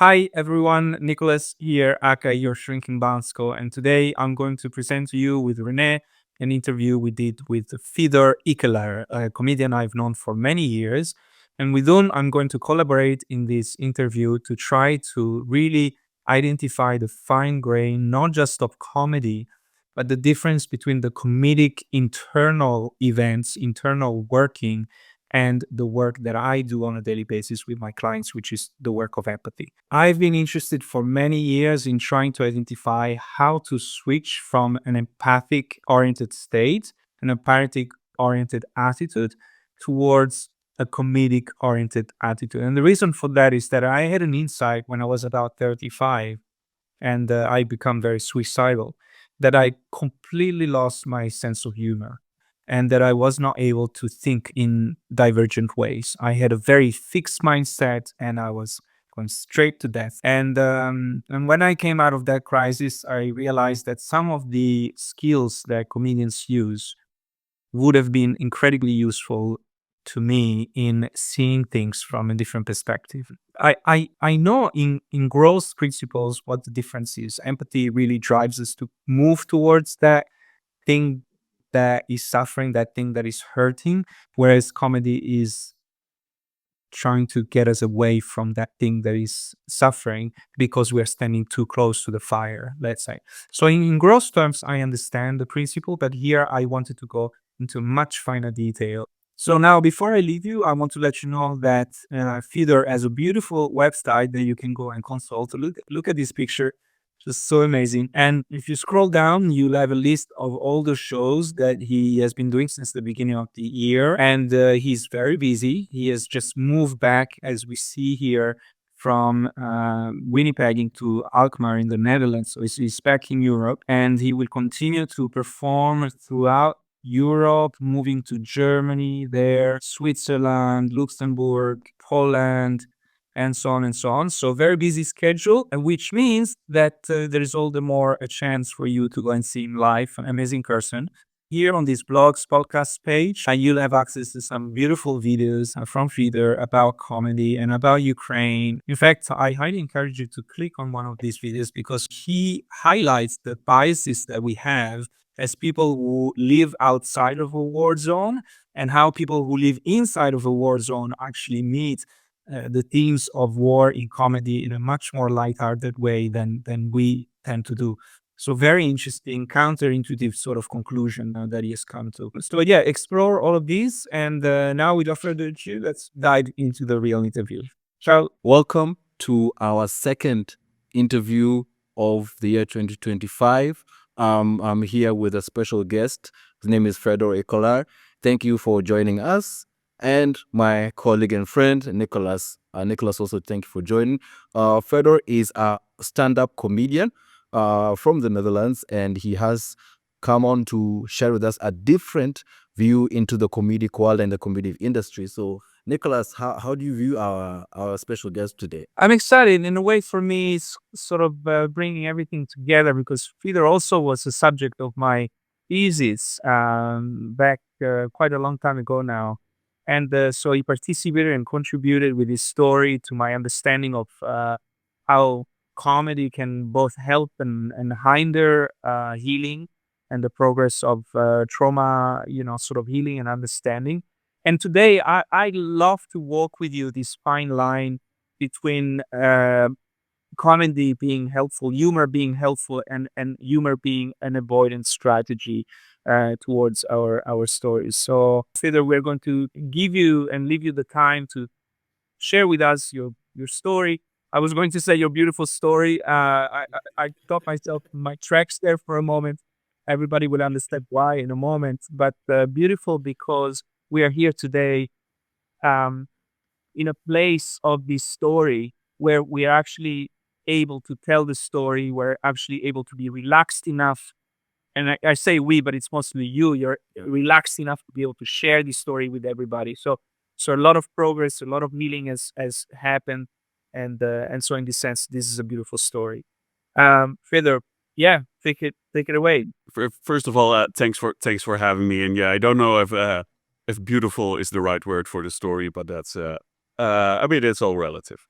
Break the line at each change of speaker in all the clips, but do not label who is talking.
Hi everyone, Nicolas here, aka your shrinking Bansko, and today I'm going to present to you with Rene an interview we did with Fedor Ikelaar, a comedian I've known for many years. And with whom I'm going to collaborate in this interview to try to really identify the fine grain, not just of comedy, but the difference between the comedic internal events, internal working, and the work that I do on a daily basis with my clients, which is the work of empathy. I've been interested for many years in trying to identify how to switch from an empathic oriented state, an empathic oriented attitude, towards a comedic oriented attitude. And the reason for that is that I had an insight when I was about 35 and I become very suicidal, that I completely lost my sense of humor and that I was not able to think in divergent ways. I had a very fixed mindset and I was going straight to death. And when I came out of that crisis, I realized that some of the skills that comedians use would have been incredibly useful to me in seeing things from a different perspective. I know in growth principles what the difference is. Empathy really drives us to move towards that thing that is suffering, that thing that is hurting, whereas comedy is trying to get us away from that thing that is suffering because we're standing too close to the fire, let's say. So in gross terms, I understand the principle, but here I wanted to go into much finer detail. So now, before I leave you, I want to let you know that Fedor has a beautiful website that you can go and consult. Look at this picture, just so amazing. And if you scroll down, you'll have a list of all the shows that he has been doing since the beginning of the year. And he's very busy. He has just moved back, as we see here, from Winnipeg to Alkmaar in the Netherlands. So he's back in Europe and he will continue to perform throughout Europe, moving to Germany, there, Switzerland, Luxembourg, Poland, and so on and so on. So very busy schedule, which means that there is all the more a chance for you to go and see him live, an amazing person. Here on this blog's podcast page, you'll have access to some beautiful videos from Fedor about comedy and about Ukraine. In fact, I highly encourage you to click on one of these videos because he highlights the biases that we have as people who live outside of a war zone and how people who live inside of a war zone actually meet the themes of war in comedy in a much more lighthearted way than we tend to do. So very interesting, counterintuitive sort of conclusion that he has come to. So yeah, explore all of these. And now without further ado, let's dive into the real interview. Ciao.
Welcome to our second interview of the year 2025. I'm here with a special guest. His name is Fedor Ikelaar. Thank you for joining us. And my colleague and friend, Nicolas. Nicolas, also thank you for joining. Fedor is a stand-up comedian from the Netherlands, and he has come on to share with us a different view into the comedic world and the comedic industry. So Nicolas, how do you view our special guest today?
I'm excited. In a way, for me, it's sort of bringing everything together because Fedor also was the subject of my thesis back quite a long time ago now. And so he participated and contributed with his story to my understanding of how comedy can both help and hinder healing and the progress of trauma, sort of healing and understanding. And today, I love to walk with you this fine line between comedy being helpful, humor being helpful, and humor being an avoidance strategy towards our stories. So, Fedor, we're going to give you and leave you the time to share with us your story. I was going to say your beautiful story. I stopped myself in my tracks there for a moment. Everybody will understand why in a moment, but beautiful because we are here today um, in a place of this story where we are actually able to tell the story. We're actually able to be relaxed enough. And I say we, but it's mostly you. You're relaxed enough to be able to share this story with everybody. So a lot of progress, a lot of healing has happened, and so in this sense, this is a beautiful story. Fedor, yeah, take it away.
First of all, thanks for having me. And yeah, I don't know if beautiful is the right word for the story, but that's I mean, it's all relative.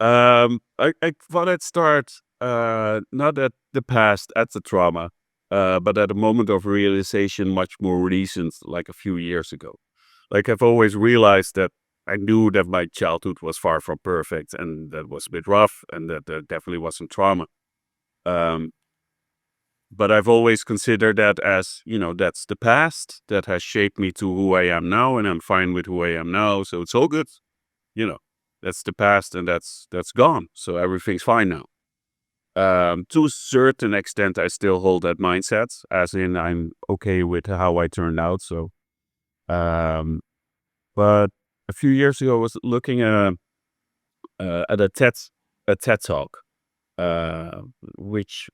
I thought I'd start not at the past, at the trauma, but at a moment of realization much more recent, like a few years ago. Like I've always realized that I knew that my childhood was far from perfect and that was a bit rough and that there definitely wasn't trauma. Um, but I've always considered that as, that's the past that has shaped me to who I am now, and I'm fine with who I am now. So it's all good. That's the past and that's gone. So everything's fine now. To a certain extent, I still hold that mindset, as in I'm okay with how I turned out. So, but a few years ago, I was looking at a TED talk, which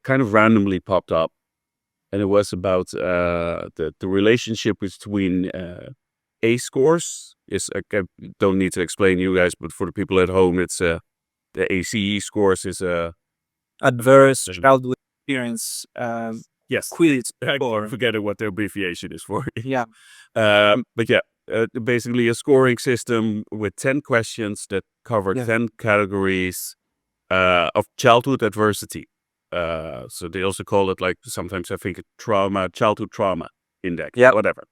kind of randomly popped up, and it was about the relationship between A scores. I don't need to explain to you guys, but for the people at home, it's the ACE scores is
Adverse childhood experience.
Yes,
Quiz
I
score.
forget what the abbreviation is for.
Yeah.
But yeah, basically a scoring system with 10 questions that cover 10 categories of childhood adversity. So they also call it, like, sometimes I think childhood trauma index, whatever.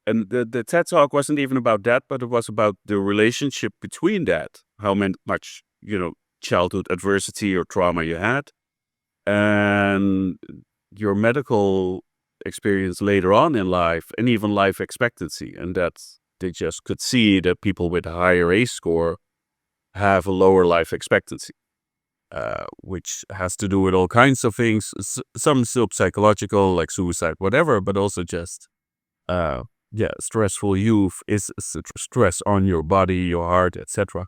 And the TED talk wasn't even about that, but it was about the relationship between that, how much, childhood adversity or trauma you had, and your medical experience later on in life, and even life expectancy. And that they just could see that people with a higher ACE score have a lower life expectancy, which has to do with all kinds of things, some still psychological, like suicide, whatever, but also just stressful youth is stress on your body, your heart, etc.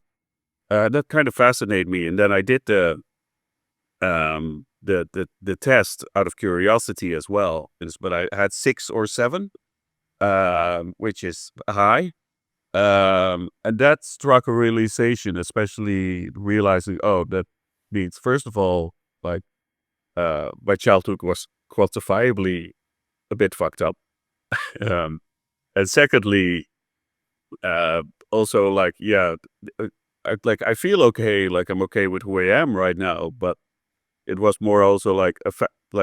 That kind of fascinated me, and then I did the test out of curiosity as well. But I had 6 or 7, which is high, and that struck a realization, especially realizing, that means, first of all, like, my childhood was quantifiably a bit fucked up, and secondly, also, like, I feel okay, like I'm okay with who I am right now, but it was more also like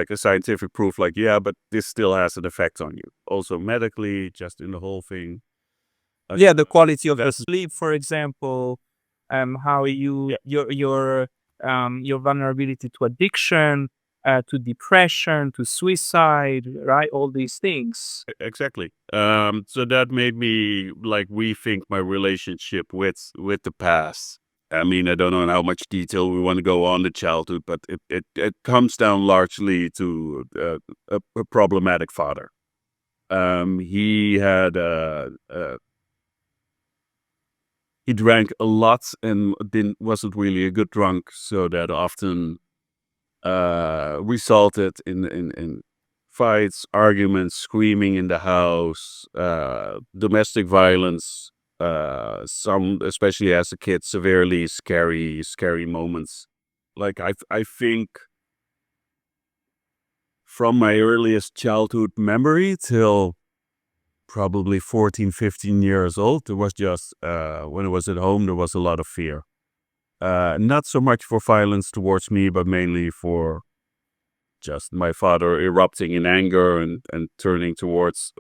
a scientific proof, like, but this still has an effect on you, also medically, just in the whole thing.
The quality of the sleep, for example, how your vulnerability to addiction, to depression, to suicide, right? All these things.
Exactly. So that made me, like, rethink my relationship with the past. I mean, I don't know in how much detail we want to go on the childhood, but it comes down largely to a problematic father. He had he drank a lot and wasn't really a good drunk, so that often resulted in fights, arguments, screaming in the house, domestic violence, some, especially as a kid, severely scary moments. Like, I think from my earliest childhood memory till probably 14, 15 years old, there was just, when I was at home, there was a lot of fear. Not so much for violence towards me, but mainly for just my father erupting in anger and turning towards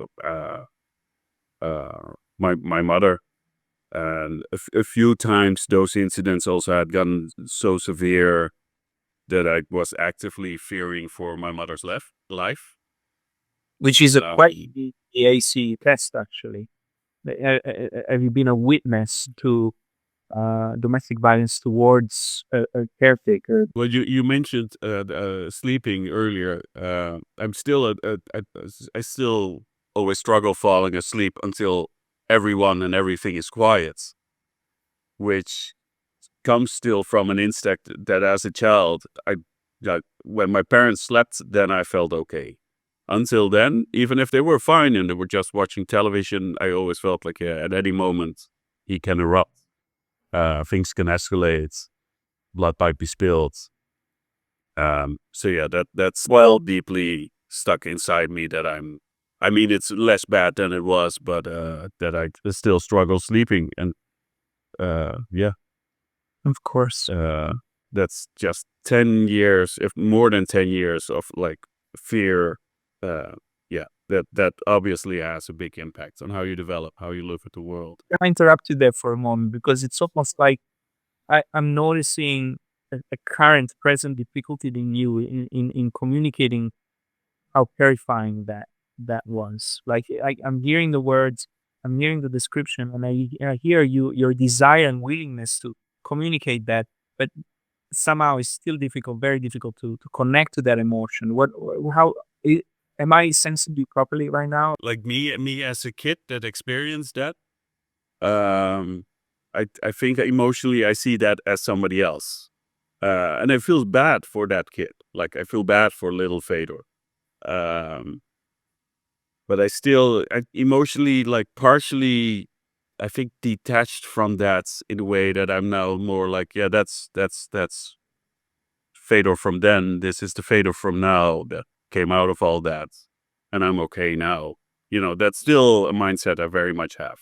my mother. And a few times those incidents also had gotten so severe that I was actively fearing for my mother's life.
Which is a quite the AC test, actually. Have you been a witness to domestic violence towards a caretaker?
Well, you mentioned sleeping earlier. I'm still I still always struggle falling asleep until everyone and everything is quiet, which comes still from an instinct that as a child, when my parents slept, then I felt okay. Until then, even if they were fine and they were just watching television, I always felt like, at any moment he can erupt. Things can escalate. Blood might be spilled. So that's deeply stuck inside me, that I mean, it's less bad than it was, but that I still struggle sleeping. And
Of course.
That's just 10 years, if more than 10 years of like fear. Yeah, that obviously has a big impact on how you develop, how you look at the world.
I interrupt you there for a moment because it's almost like I'm noticing a current present difficulty in you in communicating how terrifying that was. Like I'm hearing the words, I'm hearing the description, and I hear your desire and willingness to communicate that, but somehow it's still difficult, very difficult to connect to that emotion. How I- am I sensing you properly right now?
Like me as a kid that experienced that. Um, I think emotionally I see that as somebody else, and I feel bad for that kid. Like I feel bad for little Fedor. Um, but I still emotionally, like partially, I think detached from that in a way that I'm now more like, yeah, that's Fedor from then. This is the Fedor from now that came out of all that, and I'm okay now. That's still a mindset I very much have.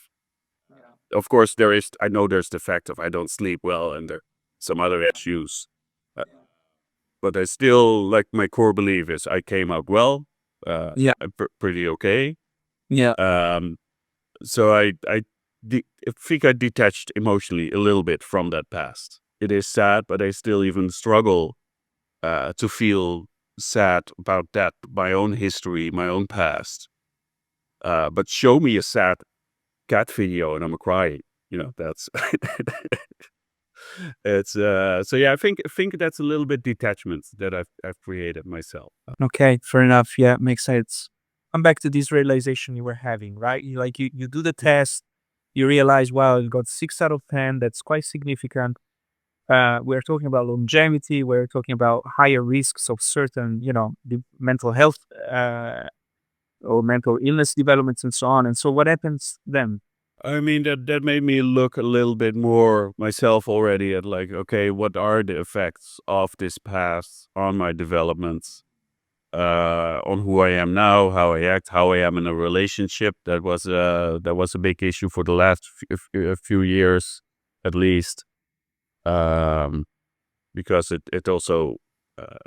Of course, I know there's the fact of I don't sleep well and there some other issues, uh, but I still like my core belief is I came out well.
Yeah.
I'm pretty okay.
Yeah.
Um, so I think I detached emotionally a little bit from that past. It is sad, but I still even struggle to feel sad about that, my own history, my own past. But show me a sad cat video and I'm crying. That's it's so yeah. I think that's a little bit detachment that I've created myself.
Okay, fair enough. Yeah, makes sense. Come back to this realization you were having, right? You do the test, you realize, wow, you got 6 out of 10. That's quite significant. We're talking about longevity. We're talking about higher risks of certain, the mental health or mental illness developments and so on. And so, what happens then?
I mean that made me look a little bit more myself already at like, okay, what are the effects of this past on my developments, on who I am now, how I act, how I am in a relationship. That was a big issue for the last few years, at least, um, because it also, uh,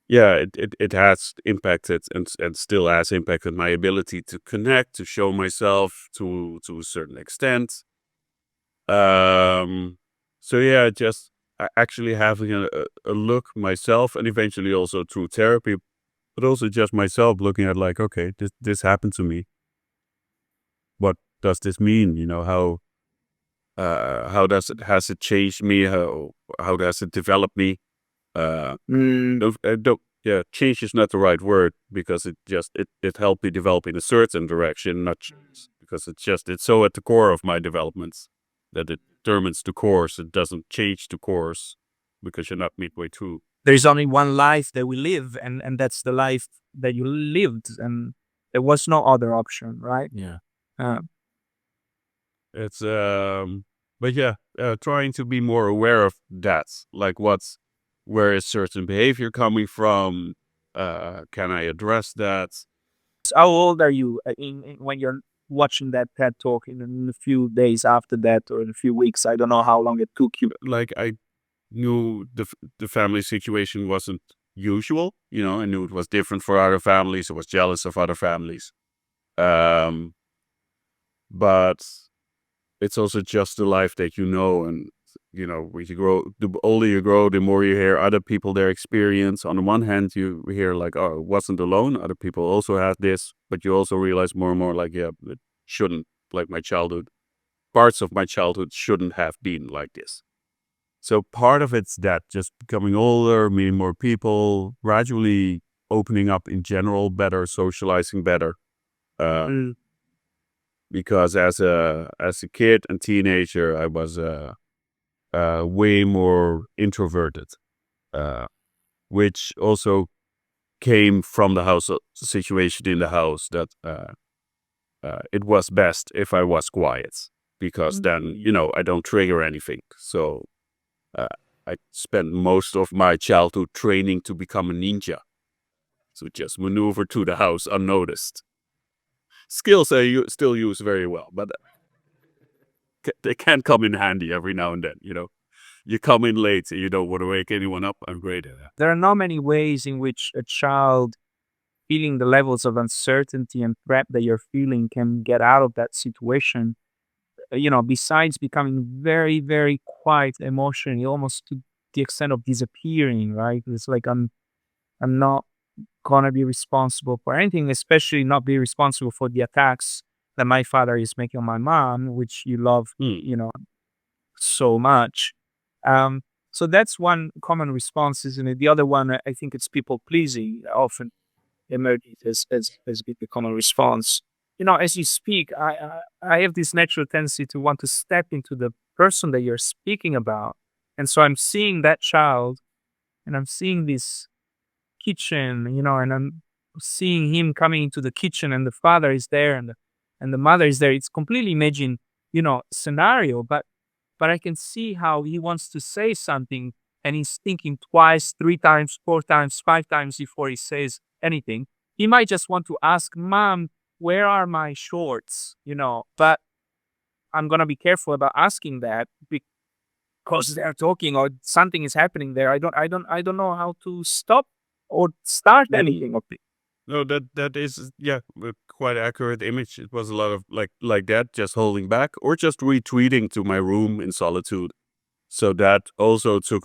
yeah, it has impacted and still has impacted my ability to connect, to show myself to a certain extent. Um, so yeah, just actually having a look myself, and eventually also through therapy, but also just myself looking at like, okay, this happened to me. What does this mean? How has it changed me? How does it develop me? Yeah, change is not the right word because it helped me develop in a certain direction, not because it's so at the core of my developments that it determines the course. It doesn't change the course because you're not midway through.
There's only one life that we live, and that's the life that you lived, and there was no other option, right?
Yeah.
Uh,
It's but yeah, trying to be more aware of that, like where is certain behavior coming from? Can I address that?
how old are you when you're watching that TED talk in a few days after that or in a few weeks? I don't know how long it took you.
Like I knew the family situation wasn't usual. I knew it was different for other families. I was jealous of other families. Um, but it's also just the life that and when you grow, the older you grow, the more you hear other people their experience. On the one hand, you hear like, oh, it wasn't alone. Other people also had this, but you also realize more and more like, yeah, it shouldn't, like my childhood, parts of my childhood shouldn't have been like this. So part of it's that just becoming older, meeting more people, gradually opening up in general better, socializing better. Because as a kid and teenager, I was way more introverted, which also came from the house situation in the house that it was best if I was quiet because then I don't trigger anything. So uh, I spent most of my childhood training to become a ninja. So just maneuver to the house unnoticed. Skills I still use very well, but they can come in handy every now and then. you come in late and you don't want to wake anyone up. I'm great at that.
There are not many ways in which a child feeling the levels of uncertainty and threat that you're feeling can get out of that situation. Besides becoming very, very quiet emotionally, almost to the extent of disappearing, right? It's like I'm not gonna be responsible for anything, especially not be responsible for the attacks that my father is making on my mom, which you love, so much. Um, so that's one common response, isn't it? The other one, I think it's people pleasing, often emerges as being the common response. As you speak, I have this natural tendency to want to step into the person that you're speaking about. And so I'm seeing that child and I'm seeing this kitchen, and I'm seeing him coming into the kitchen and the father is there and the mother is there. It's completely imagined, scenario, but I can see how he wants to say something and he's thinking twice, 3 times, 4 times, 5 times before he says anything. He might just want to ask, Mom, where are my shorts? But I'm gonna be careful about asking that because they're talking or something is happening there. I don't know how to stop or start anything of it.
No, that is a quite accurate image. It was a lot of like that, just holding back or just retreating to my room in solitude. So that also took,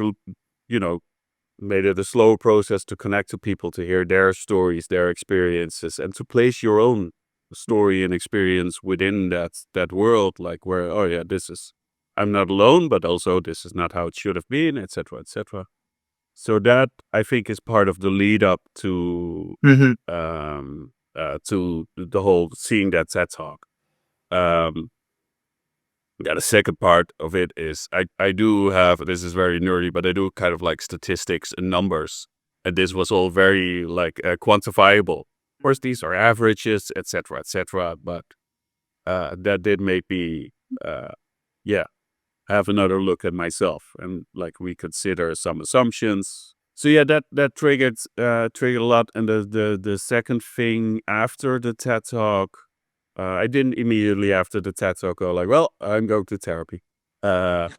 made it a slow process to connect to people, to hear their stories, their experiences, and to place your own story and experience within that world. Like where, oh yeah, I'm not alone, but also this is not how it should have been, etc., etc. So that I think is part of the lead up to the whole seeing that TED talk. The second part of it is I do have, this is very nerdy, but I do kind of like statistics and numbers, and this was all very quantifiable. Of course, these are averages, etc., etc. But that did make me have another look at myself and like reconsider some assumptions. So yeah, that triggered a lot. And the second thing after the TED talk, I didn't immediately after the TED talk go like, well, I'm going to therapy. But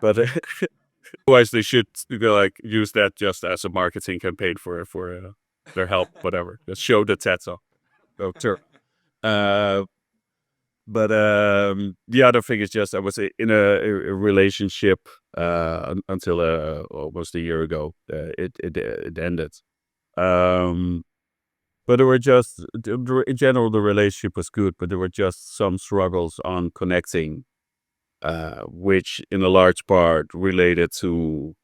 otherwise they should use that just as a marketing campaign for their help, whatever. Just show the TED talk. Go to. But the other thing is just I was in a relationship until almost a year ago. It ended. But there were just, in general, the relationship was good, but there were just some struggles on connecting, which in a large part related to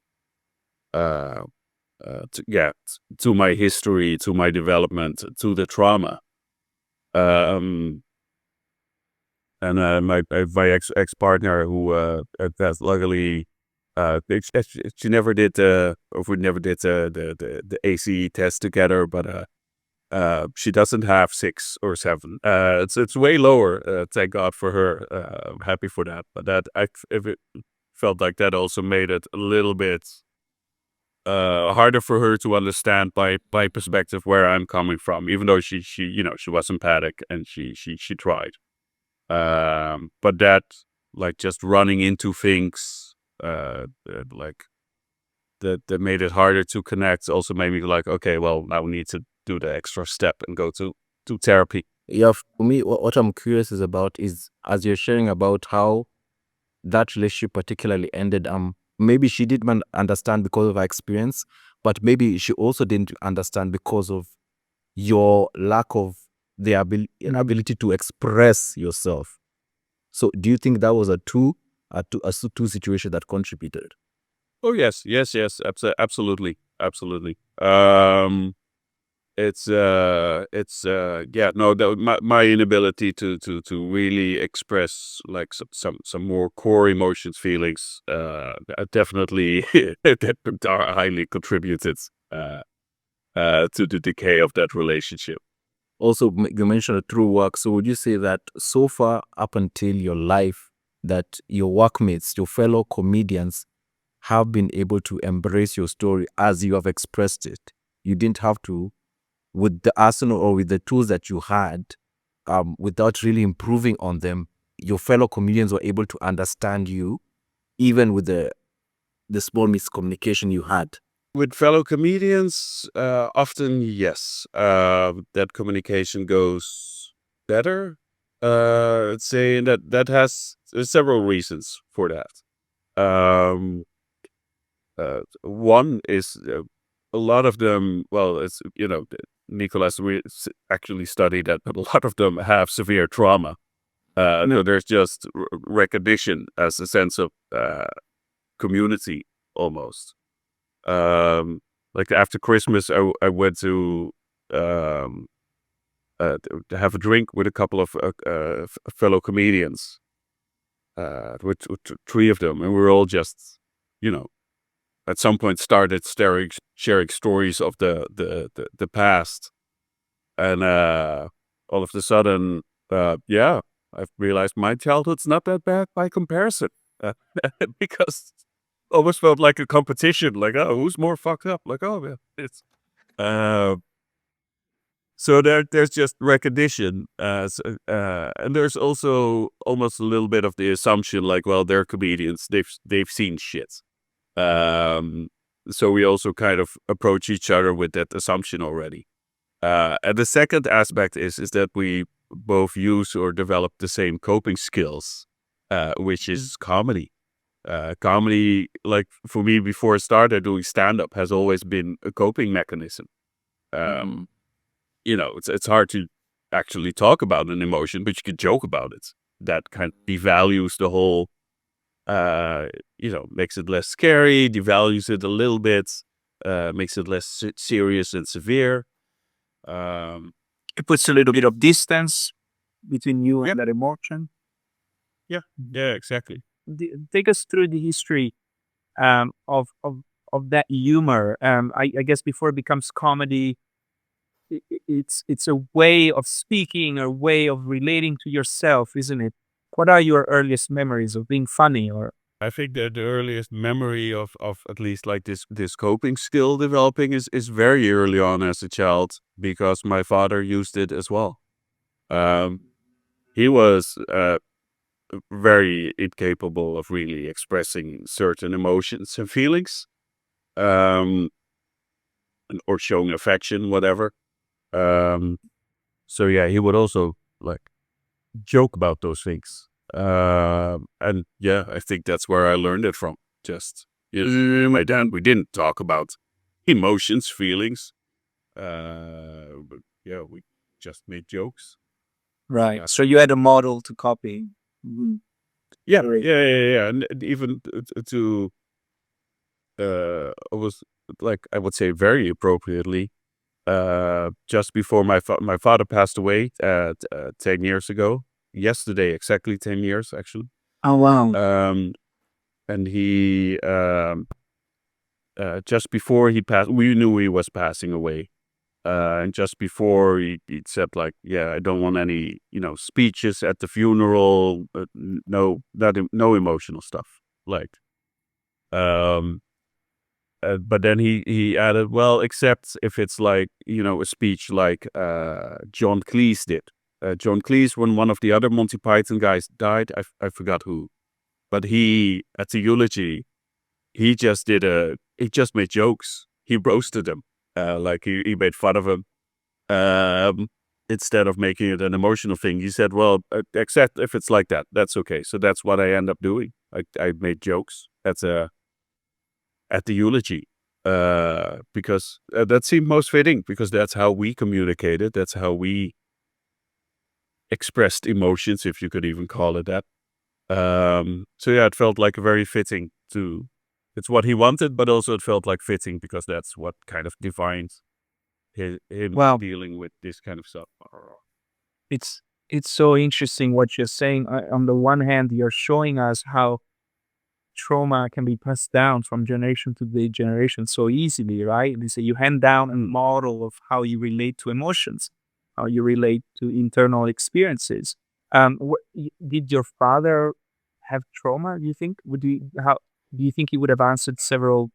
my history, to my development, to the trauma. And my ex partner, who has luckily, she never did we never did the ACE test together, but she doesn't have 6 or 7. It's way lower. Thank God for her. I'm happy for that. But if it felt like that also made it a little bit harder for her to understand my perspective, where I'm coming from, even though she was empathic and she tried. But that, like, just running into things, like that made it harder to connect, also made me like, okay, well, now we need to do the extra step and go to therapy.
Yeah, for me, what I'm curious about is, as you're sharing about how that relationship particularly ended, maybe she didn't understand because of her experience, but maybe she also didn't understand because of your lack of the ability to express yourself. So do you think that was a two situation that contributed?
Oh yes, absolutely. My inability to really express like some more core emotions, feelings, definitely that are highly contributed to the decay of that relationship.
Also, you mentioned through work. So would you say that so far up until your life, that your workmates, your fellow comedians, have been able to embrace your story as you have expressed it? You didn't have to, with the arsenal or with the tools that you had, without really improving on them, your fellow comedians were able to understand you, even with the the small miscommunication you had?
With fellow comedians, often yes, that communication goes better. Let's say that has several reasons for that. One is a lot of them. Well, it's Nicolas, we actually studied that, but a lot of them have severe trauma. There's just recognition as a sense of community almost. Like after Christmas, I went to have a drink with a couple of fellow comedians, with three of them, and we were all just, at some point started sharing stories of the past, and all of a sudden, yeah, I've realized my childhood's not that bad by comparison, because almost felt like a competition, like, oh, who's more fucked up? Like, oh, yeah, it's so there's just recognition, and there's also almost a little bit of the assumption, like, well, they're comedians, they've seen shit. So we also kind of approach each other with that assumption already. And the second aspect is that we both use or develop the same coping skills, which is comedy. Comedy, like for me, before I started doing stand-up, has always been a coping mechanism. It's hard to actually talk about an emotion, but you can joke about it. That kind of devalues the whole, makes it less scary, devalues it a little bit, makes it less serious and severe.
It puts a little bit of distance between you and
Yep.
that emotion.
Yeah, exactly.
Take us through the history of that humor. I guess before it becomes comedy, it's a way of speaking, a way of relating to yourself, isn't it? What are your earliest memories of being funny? Or
I think that the earliest memory of at least like this coping skill developing is very early on as a child, because my father used it as well. He was very incapable of really expressing certain emotions and feelings, or showing affection, whatever. So yeah, he would also like joke about those things. And yeah, I think that's where I learned it from. Just my dad, we didn't talk about emotions, feelings. But yeah, we just made jokes.
right,
Yeah.
so you had a model to copy.
Yeah,
Great.
yeah. And even to it was like, I would say very appropriately, just before my father passed away 10 years ago. Yesterday, exactly 10 years, actually.
Oh wow.
And he just before he passed, we knew he was passing away. And just before he said, like, yeah, I don't want any, speeches at the funeral. No, no emotional stuff. Like, but then he added, well, except if it's like, a speech like John Cleese did. John Cleese, when one of the other Monty Python guys died, I forgot who, but he, at the eulogy, he just made jokes. He roasted them. Like he made fun of him. Instead of making it an emotional thing, he said, well, except if it's like that, that's okay. So that's what I end up doing. I made jokes at the eulogy, because that seemed most fitting, because that's how we communicated. That's how we expressed emotions, if you could even call it that. So yeah, it felt like very fitting to. It's what he wanted, but also it felt like fitting because that's what kind of defines him
Wow.
dealing with this kind of stuff.
It's so interesting what you're saying. On the one hand, you're showing us how trauma can be passed down from generation to the generation so easily, right? They say you hand down a model of how you relate to emotions, how you relate to internal experiences. Did your father have trauma? Do you think? How do you think he would have answered several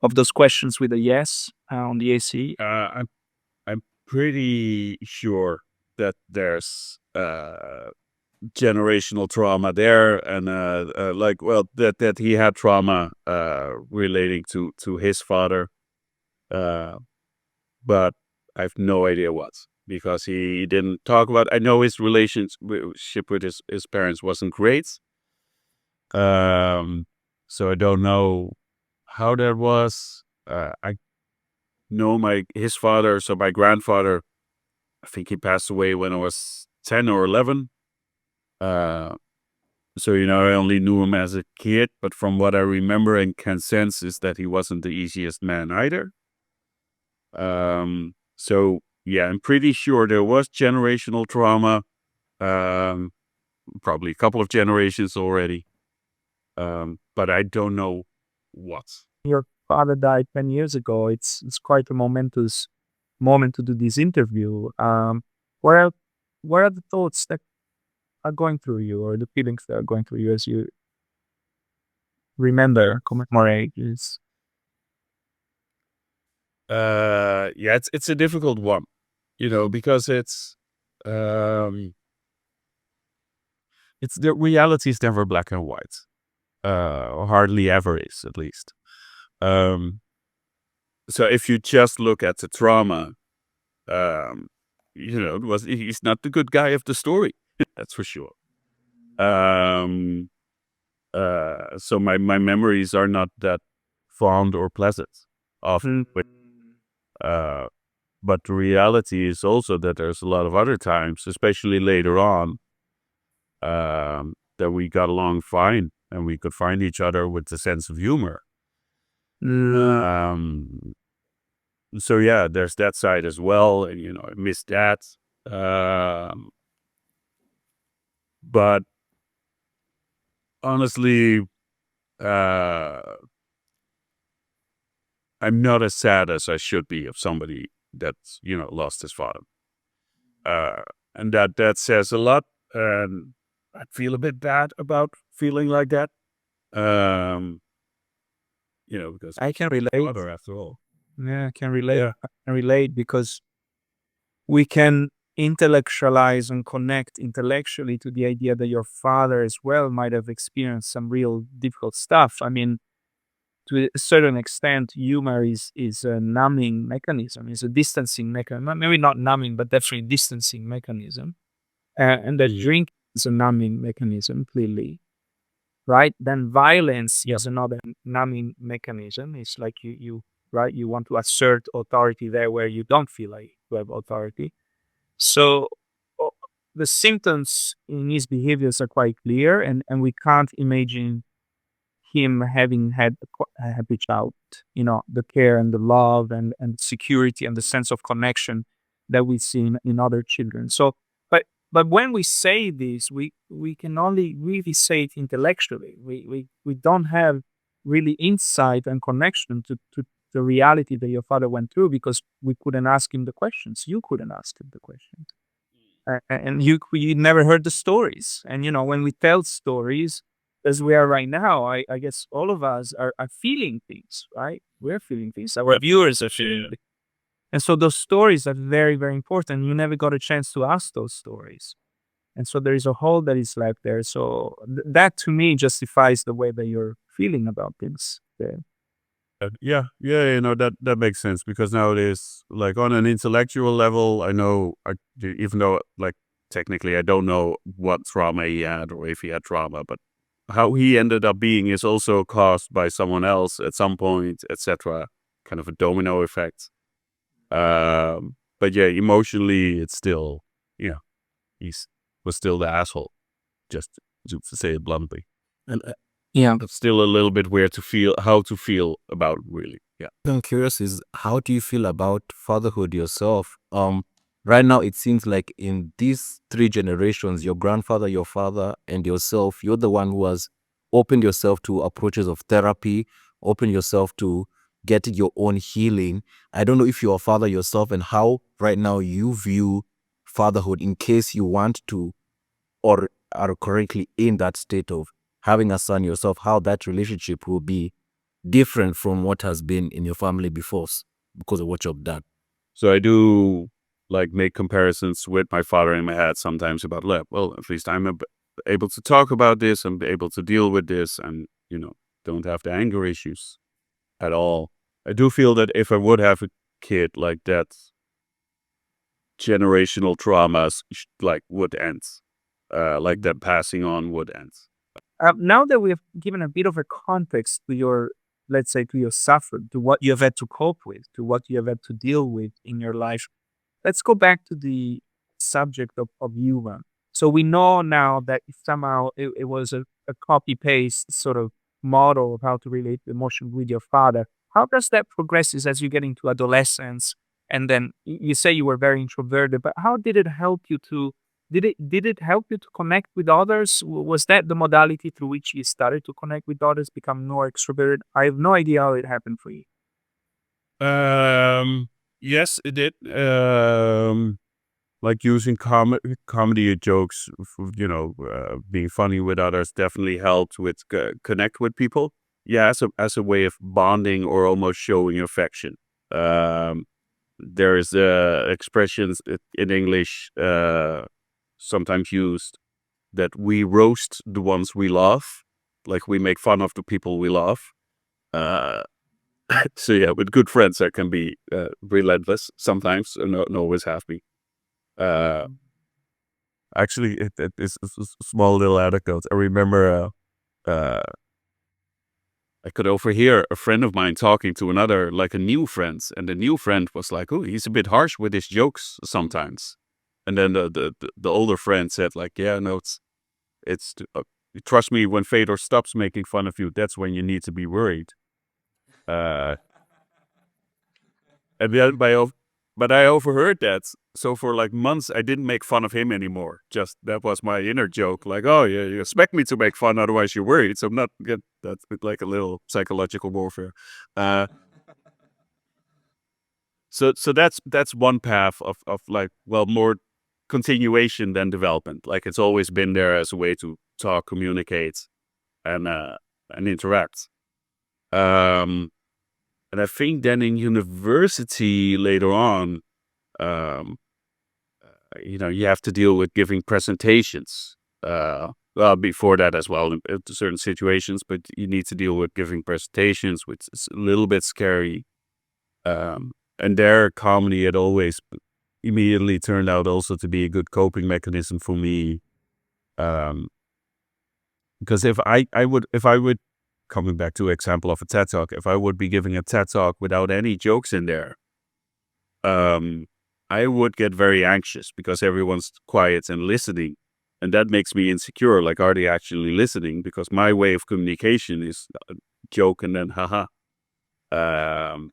of those questions with a yes on the AC?
I'm pretty sure that there's generational trauma there, and like, well, that he had trauma relating to his father, but I have no idea what, because he didn't talk about. I know his relationship with his parents wasn't great, so I don't know how that was. I know his father, so my grandfather, I think he passed away when I was 10 or 11. So, I only knew him as a kid, but from what I remember and can sense is that he wasn't the easiest man either. So yeah, I'm pretty sure there was generational trauma, probably a couple of generations already. But I don't know what.
Your father died 10 years ago. It's quite a momentous moment to do this interview. What are the thoughts that are going through you, or the feelings that are going through you as you remember, commemorate this?
Yeah, it's a difficult one, because it's the reality is never black and white, or hardly ever is, at least. So if you just look at the trauma, he's not the good guy of the story. That's for sure. So my memories are not that fond or pleasant often. But the reality is also that there's a lot of other times, especially later on, that we got along fine and we could find each other with a sense of humor. So yeah, there's that side as well, and I miss that. But honestly, I'm not as sad as I should be of somebody that's lost his father, and that says a lot. And I feel a bit bad about feeling like that, because
I can relate.
father after all.
Yeah, I can relate. I can relate because we can intellectualize and connect intellectually to the idea that your father as well might have experienced some real difficult stuff. I mean, to a certain extent, humor is a numbing mechanism, is a distancing mechanism. Maybe not numbing, but definitely distancing mechanism. And that drink is a numbing mechanism, clearly. Right? Then violence is another numbing mechanism. It's like you right, you want to assert authority there where you don't feel like you have authority. So o- the symptoms in his behaviors are quite clear, and we can't imagine him having had a happy child. The care and the love and security and the sense of connection that we see in other children. So, but when we say this, we can only really say it intellectually. We don't have really insight and connection to the reality that your father went through, because we couldn't ask him the questions. You couldn't ask him the questions. And you never heard the stories. And when we tell stories as we are right now, I guess all of us are feeling things, right? We're feeling things. Our viewers are feeling things. And so those stories are very, very important. You never got a chance to ask those stories. And so there is a hole that is left there. So that to me justifies the way that you're feeling about things.
Yeah, that makes sense, because nowadays, like, on an intellectual level, I know, even though, like, technically I don't know what trauma he had or if he had trauma, but how he ended up being is also caused by someone else at some point, etc. Kind of a domino effect. But yeah, emotionally, it's still, he was still the asshole, just to say it bluntly.
And
Yeah.
It's still a little bit weird how to feel about, really. Yeah.
I'm curious is, how do you feel about fatherhood yourself? Right now it seems like in these three generations, your grandfather, your father, and yourself, you're the one who has opened yourself to approaches of therapy, opened yourself to getting your own healing. I don't know if you're a father yourself and how right now you view fatherhood, in case you want to or are currently in that state of having a son yourself, how that relationship will be different from what has been in your family before because of what you've done.
So I do like make comparisons with my father in my head sometimes about, well, at least I'm able to talk about this, I'm able to deal with this, and don't have the anger issues at all. I do feel that if I would have a kid like that, generational traumas would end. Like that passing on would end.
Now that we have given a bit of a context to your, let's say, to your suffering, to what you have had to cope with, to what you have had to deal with in your life, let's go back to the subject of humor. So we know now that if somehow it was a copy paste sort of model of how to relate to emotion with your father. How does that progresses as you get into adolescence? And then you say you were very introverted, but how did it help you to did it help you to connect with others? Was that the modality through which you started to connect with others, become more extroverted? I have no idea how it happened for you.
Yes, it did. Like using comedy jokes, being funny with others definitely helped with connect with people. Yeah, as a way of bonding or almost showing affection. There's expressions in English sometimes used that we roast the ones we love, like we make fun of the people we love. Uh, so yeah, with good friends, I can be relentless sometimes, and not always have be. Actually, it's a small little anecdote. I remember I could overhear a friend of mine talking to another, like a new friend, and the new friend was like, "Oh, he's a bit harsh with his jokes sometimes." And then the older friend said, like, "Yeah, no, it's trust me, when Fedor stops making fun of you, that's when you need to be worried." Uh, and then but I overheard that. So for like months, I didn't make fun of him anymore. Just that was my inner joke. Like, oh, yeah, you expect me to make fun, otherwise you're worried. So I'm not get that's like a little psychological warfare. Uh, so that's one path of like, well, more continuation than development. Like it's always been there as a way to talk, communicate, and interact. Um, and I think then in university later on, um, you have to deal with giving presentations. Well, before that as well, in certain situations, but you need to deal with giving presentations, which is a little bit scary. And their comedy had always immediately turned out also to be a good coping mechanism for me. Because if I would, coming back to example of a TED Talk, if I would be giving a TED Talk without any jokes in there, um, I would get very anxious because everyone's quiet and listening. And that makes me insecure. Like, are they actually listening? Because my way of communication is joke and then haha. Um,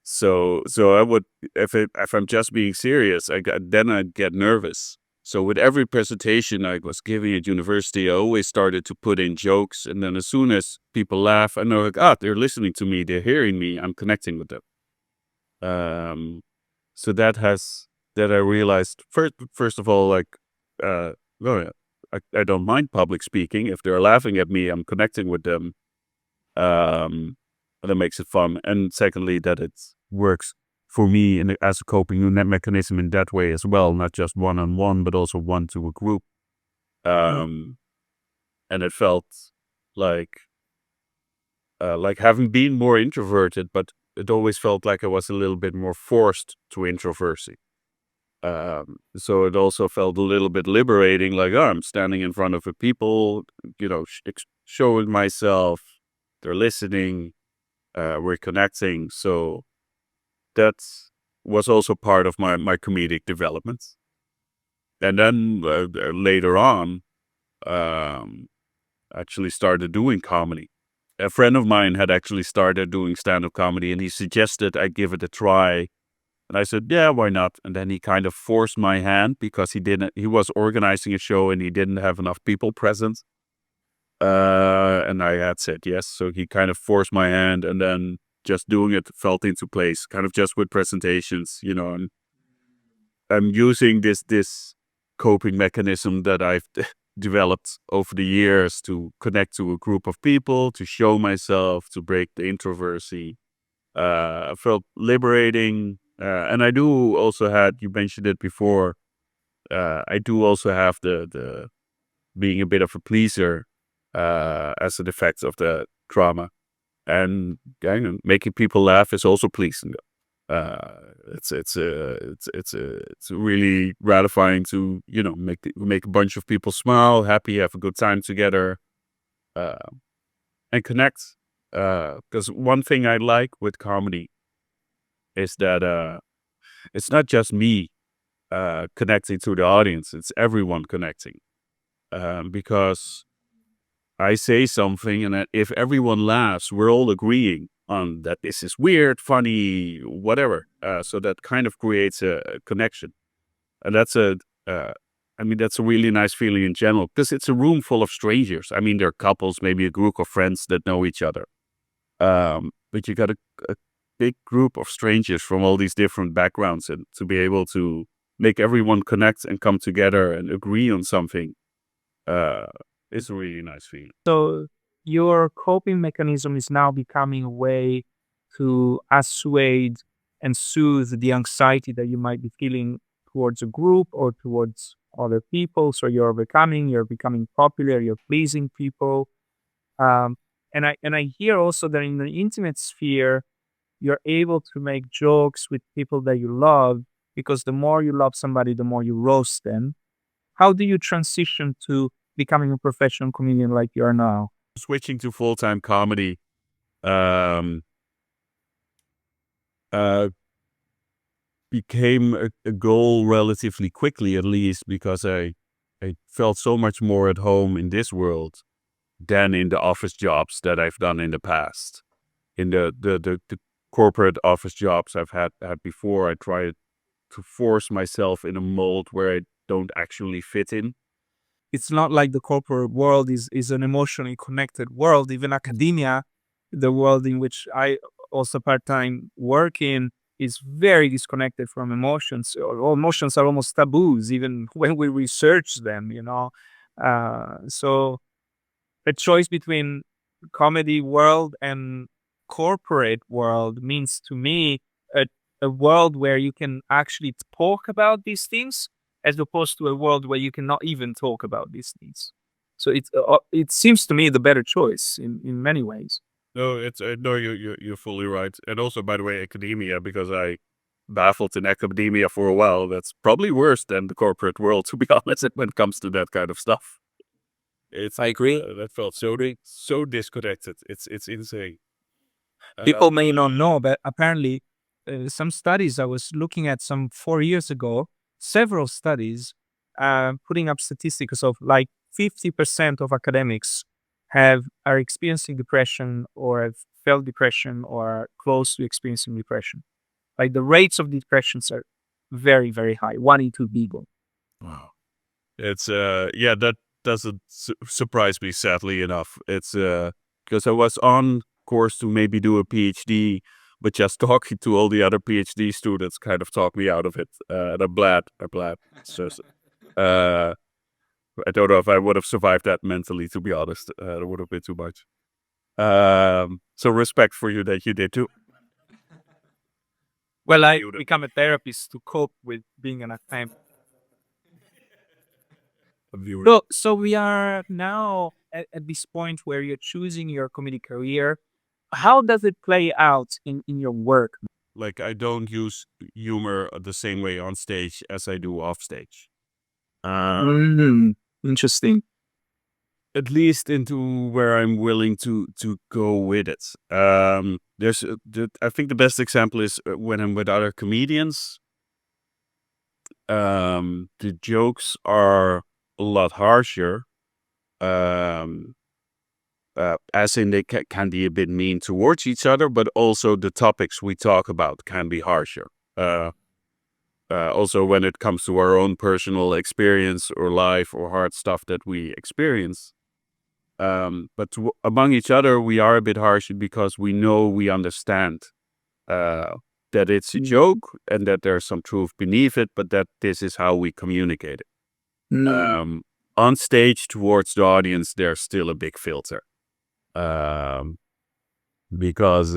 so I would, if I'm just being serious, then I'd get nervous. So with every presentation I was giving at university, I always started to put in jokes. And then as soon as people laugh, I know, like, they're listening to me, they're hearing me, I'm connecting with them. So that I realized first of all, like, well, yeah, I don't mind public speaking. If they're laughing at me, I'm connecting with them. That makes it fun. And secondly, that it works for me as a coping mechanism in that way as well, not just one-on-one, but also one to a group. And it felt like having been more introverted, but it always felt like I was a little bit more forced to introversy. So it also felt a little bit liberating, like, oh, I'm standing in front of a people, showing myself, they're listening, we're connecting. So that was also part of my comedic development. And then later on, actually started doing comedy. A friend of mine had actually started doing stand-up comedy, and he suggested I give it a try. And I said, yeah, why not? And then he kind of forced my hand because he was organizing a show and he didn't have enough people present. And I had said yes. So he kind of forced my hand, and then just doing it felt into place, kind of just with presentations, and I'm using this coping mechanism that I've developed over the years to connect to a group of people, to show myself, to break the introversy. I felt liberating. And I do also you mentioned it before. I do also have the being a bit of a pleaser as an effect of the trauma, and making people laugh is also pleasing. It's really gratifying to make a bunch of people smile, happy, have a good time together, and connect. Because one thing I like with comedy is that it's not just me connecting to the audience; it's everyone connecting. Because I say something, and if everyone laughs, we're all agreeing on that this is weird, funny, whatever. So that kind of creates a connection, and that's a really nice feeling in general, because it's a room full of strangers. I mean, there are couples, maybe a group of friends that know each other, but you got a big group of strangers from all these different backgrounds, and to be able to make everyone connect and come together and agree on something. It's a really nice feeling.
So your coping mechanism is now becoming a way to assuage and soothe the anxiety that you might be feeling towards a group or towards other people. So you're becoming popular, you're pleasing people. Um, and I hear also that in the intimate sphere, you're able to make jokes with people that you love, because the more you love somebody, the more you roast them. How do you transition to becoming a professional comedian like you are now?
Switching to full-time comedy um, uh, became a goal relatively quickly, at least because I felt so much more at home in this world than in the office jobs that I've done in the past. In the corporate office jobs I've had before, I tried to force myself in a mold where I don't actually fit in.
It's not like the corporate world is an emotionally connected world. Even academia, the world in which I also part-time work in, is very disconnected from emotions. All emotions are almost taboos, even when we research them. So the choice between comedy world and corporate world means to me a, a world where you can actually talk about these things, as opposed to a world where you cannot even talk about these things. So it seems to me the better choice in many ways.
No, no, you're fully right. And also, by the way, academia, because I baffled in academia for a while. That's probably worse than the corporate world, to be honest, when it comes to that kind of stuff.
I agree.
That felt so disconnected. It's insane.
People may not know, but apparently, some studies I was looking at some 4 years ago, several studies, putting up statistics of like 50% of academics are experiencing depression or have felt depression or are close to experiencing depression. Like the rates of depressions are very, very high, 1 in 2 people.
Wow. It's yeah, that doesn't surprise me, sadly enough. It's because I was on course to maybe do a PhD, but just talking to all the other PhD students kind of talked me out of it. And I'm glad. It's just, uh, I don't know if I would have survived that mentally, to be honest. It would have been too much. So respect for you that you did too.
Well, I become a therapist to cope with being an attempt. So we are now at this point where you're choosing your comedy career. How does it play out in your work?
Like, I don't use humor the same way on stage as I do off stage.
Interesting.
At least into where I'm willing to go with it. I think the best example is when I'm with other comedians. The jokes are a lot harsher. Um, as in they can be a bit mean towards each other, but also the topics we talk about can be harsher. Also, when it comes to our own personal experience or life or hard stuff that we experience. But among each other, we are a bit harsh because we understand that it's a joke and that there's some truth beneath it, but that this is how we communicate it. On stage towards the audience, there's still a big filter. Because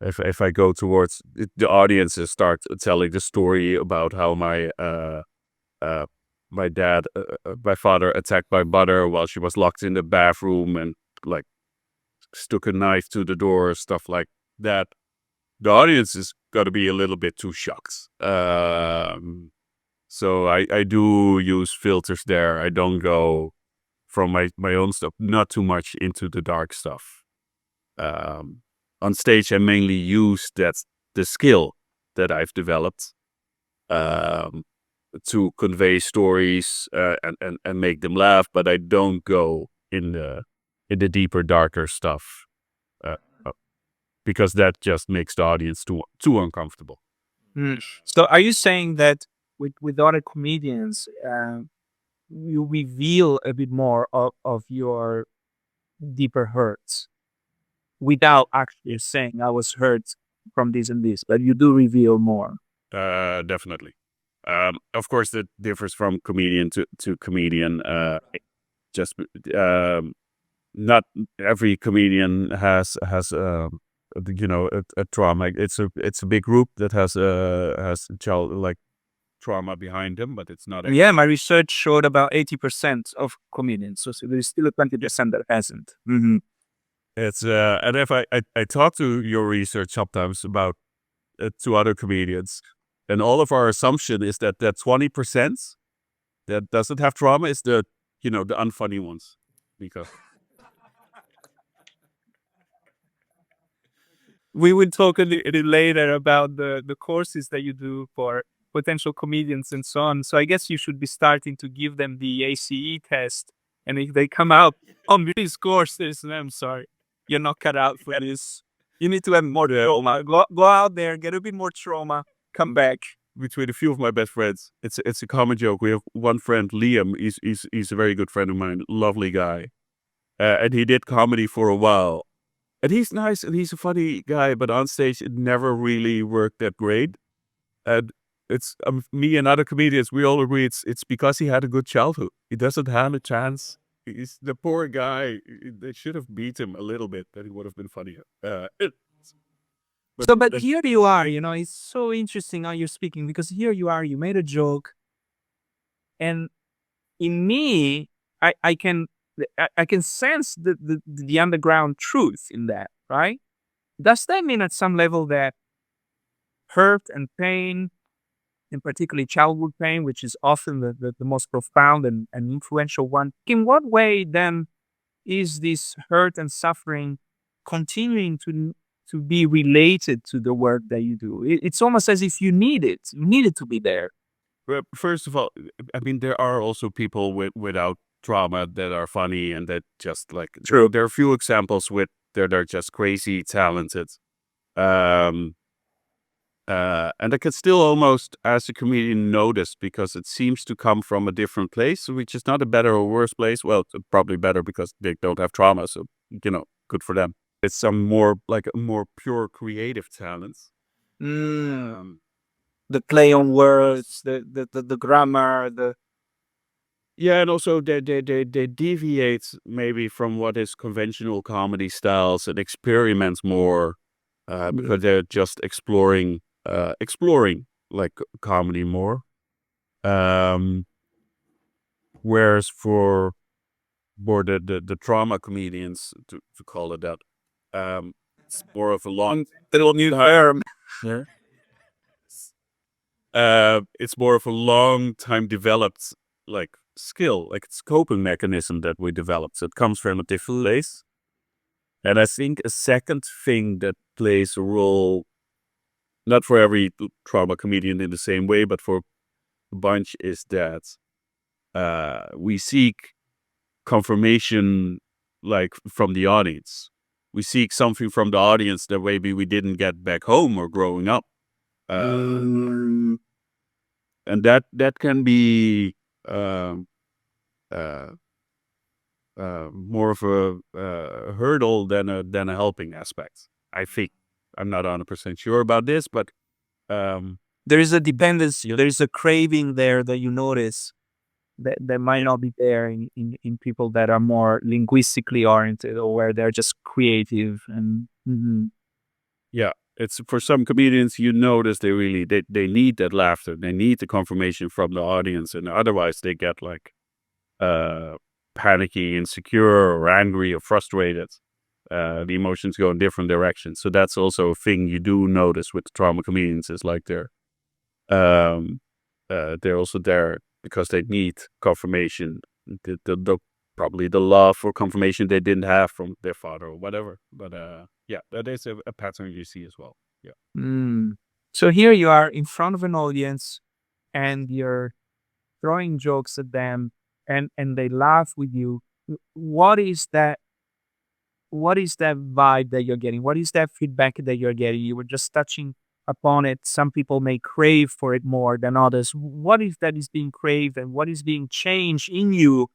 if I go towards the audiences, start telling the story about how my father attacked my mother while she was locked in the bathroom and like stuck a knife to the door, stuff like that, the audience is got to be a little bit too shocked. So I do use filters there. I don't go from my own stuff, not too much into the dark stuff. On stage, I mainly use the skill that I've developed to convey stories and make them laugh, but I don't go in the deeper, darker stuff because that just makes the audience too uncomfortable.
So are you saying that with other comedians, you reveal a bit more of your deeper hurts without actually saying I was hurt from this and this, but you do reveal more?
Definitely. Of course, that differs from comedian to comedian. Just not every comedian has a trauma. It's a big group that has child like trauma behind them, but it's not.
Yeah, my research showed about 80% of comedians, so there's still a 20% that hasn't.
It's and if I talk to your research sometimes about to other comedians, and all of our assumption is that 20% that doesn't have trauma is the unfunny ones, because
We will talk a little later about the courses that you do for potential comedians and so on. So I guess you should be starting to give them the ACE test. And if they come out on these courses, I'm sorry, you're not cut out for this. You need to have more trauma. Go out there, get a bit more trauma, come back.
between a few of my best friends, it's a common joke. We have one friend, Liam. He's a very good friend of mine, lovely guy, and he did comedy for a while. And he's nice and he's a funny guy, but on stage it never really worked that great. And it's me and other comedians, we all agree it's because he had a good childhood. He doesn't have a chance. He's the poor guy. They should have beat him a little bit, then he would have been funnier.
But here you are, it's so interesting how you're speaking, because here you are, you made a joke. And in me, I can sense the underground truth in that, right? Does that mean at some level that hurt and pain, and particularly childhood pain, which is often the most profound and influential one, in what way then is this hurt and suffering continuing to be related to the work that you do? It's almost as if you need it to be there.
But first of all, I mean, there are also people without trauma that are funny and that just like
True.
There are a few examples that are just crazy talented, and I can still almost, as a comedian, notice because it seems to come from a different place, which is not a better or worse place. Well, it's probably better because they don't have trauma, so good for them. It's some more pure creative talents.
The play on words, the grammar,
Yeah, and also they deviate maybe from what is conventional comedy styles and experiment more because they're just exploring like comedy more. Whereas for more the trauma comedians, to call it that, it's more of a long
little new term.
it's more of a long time developed like skill, like it's coping mechanism that we developed. So it comes from a different place. And I think a second thing that plays a role, not for every trauma comedian in the same way, but for a bunch, is that we seek confirmation like from the audience. We seek something from the audience that maybe we didn't get back home or growing up. And that can be more of a hurdle than a helping aspect. I think. I'm not 100% sure about this, but
There is a dependency. There is a craving there that you notice that might not be there in people that are more linguistically oriented, or where they're just creative and.
yeah, it's for some comedians, you notice they need that laughter, they need the confirmation from the audience, and otherwise they get like panicky, insecure, or angry, or frustrated. The emotions go in different directions. So that's also a thing you do notice with trauma comedians, is like they're also there because they need confirmation, probably the love or confirmation they didn't have from their father or whatever. But yeah, that is a pattern you see as well. Yeah.
So here you are in front of an audience and you're throwing jokes at them and they laugh with you. What is that? What is that vibe that you're getting? What is that feedback that you're getting? You were just touching upon it. Some people may crave for it more than others. What is that is being craved and what is being changed in you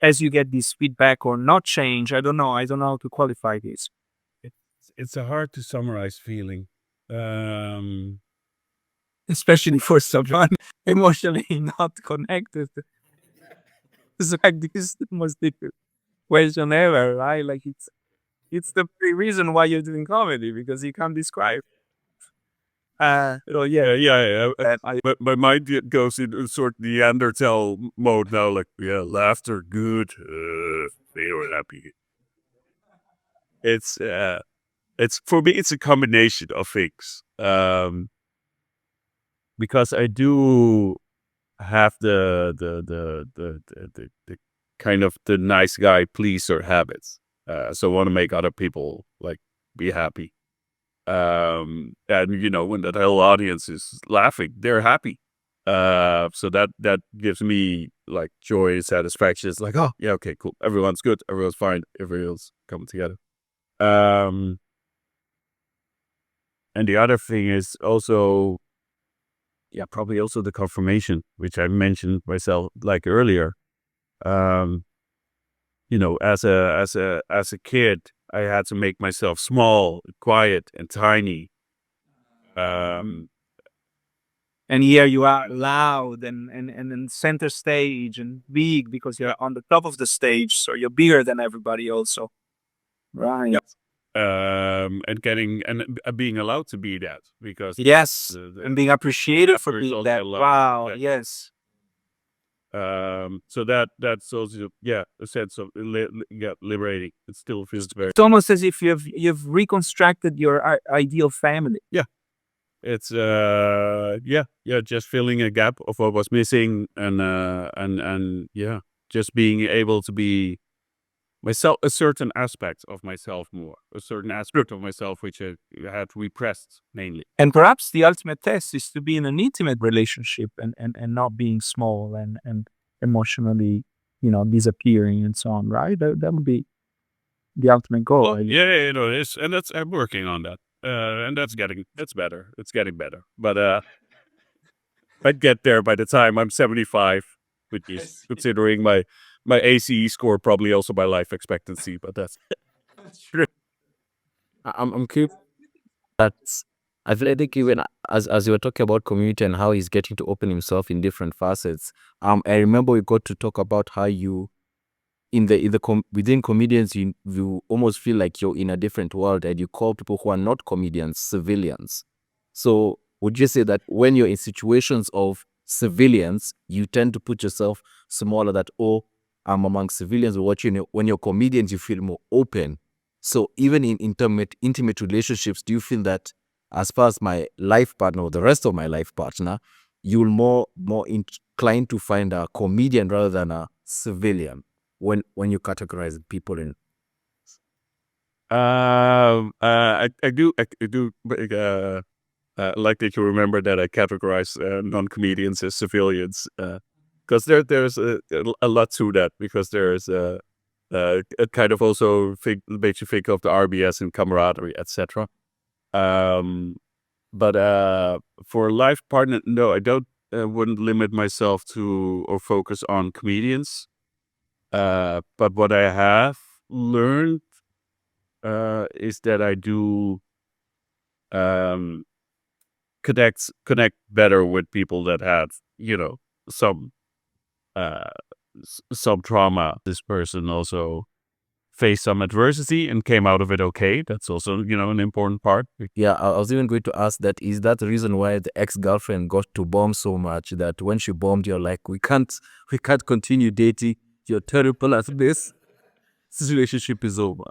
as you get this feedback or not change? I don't know. I don't know how to qualify this.
It's a hard to summarize feeling.
Especially for someone emotionally not connected. It's like this is the most difficult question ever, right? Like it's the very reason why you're doing comedy, because you can't describe. Oh yeah,
Yeah.
and I
But my mind goes in sort of Neanderthal mode now. Like, yeah, laughter, good. They were happy. It's for me. It's a combination of things. Because I do have the kind of the nice guy pleaser habits. So I want to make other people like be happy. And when that whole audience is laughing, they're happy. So that gives me like joy and satisfaction. It's like, oh yeah, okay, cool. Everyone's good. Everyone's fine. Everyone's coming together. Um, and the other thing is also, yeah, probably also the confirmation, which I mentioned myself like earlier. Um, as a kid, I had to make myself small, quiet, and tiny. Um,
and here you are loud and in center stage and big because you're on the top of the stage, so you're bigger than everybody also. Right.
and being allowed to be that, because
Yes. And being appreciated for
laughter is
being
also
that.
love.
Wow.
Yeah.
Yes.
So that's also, yeah, a sense of liberating. It still feels very.
It's almost as if you've reconstructed your ideal family.
It's just filling a gap of what was missing, and yeah, just being able to be myself, a certain aspect of myself more, a certain aspect of myself which I had repressed mainly.
And perhaps the ultimate test is to be in an intimate relationship and not being small and emotionally, disappearing and so on, right? That would be the ultimate goal. I guess.
Yeah, it is, and I'm working on that, and it's better. It's getting better, but I'd get there by the time I'm 75, which is considering my ACE score, probably also my life expectancy, but that's
True.
I'm curious. That's I think even as you were talking about community and how he's getting to open himself in different facets. I remember we got to talk about how you within comedians you almost feel like you're in a different world and you call people who are not comedians civilians. So would you say that when you're in situations of civilians, you tend to put yourself smaller, that, oh, I'm among civilians, or when you're comedians, you feel more open? So even in intimate relationships, do you feel that as far as my life partner or the rest of my life partner, you'll more inclined to find a comedian rather than a civilian when you categorize people in?
I do like that you remember that I categorize non-comedians as civilians, because there's a lot to that, because there's a kind of also makes you think of the RBS and camaraderie, etc. But for a life partner, no, I don't. Wouldn't limit myself to or focus on comedians. But what I have learned is that I do um, connect better with people that have some some trauma. This person also faced some adversity and came out of it okay. That's also, an important part.
Yeah, I was even going to ask that. Is that the reason why the ex-girlfriend got to bomb so much that when she bombed, you're like, we can't continue dating. You're terrible at this. This relationship is over.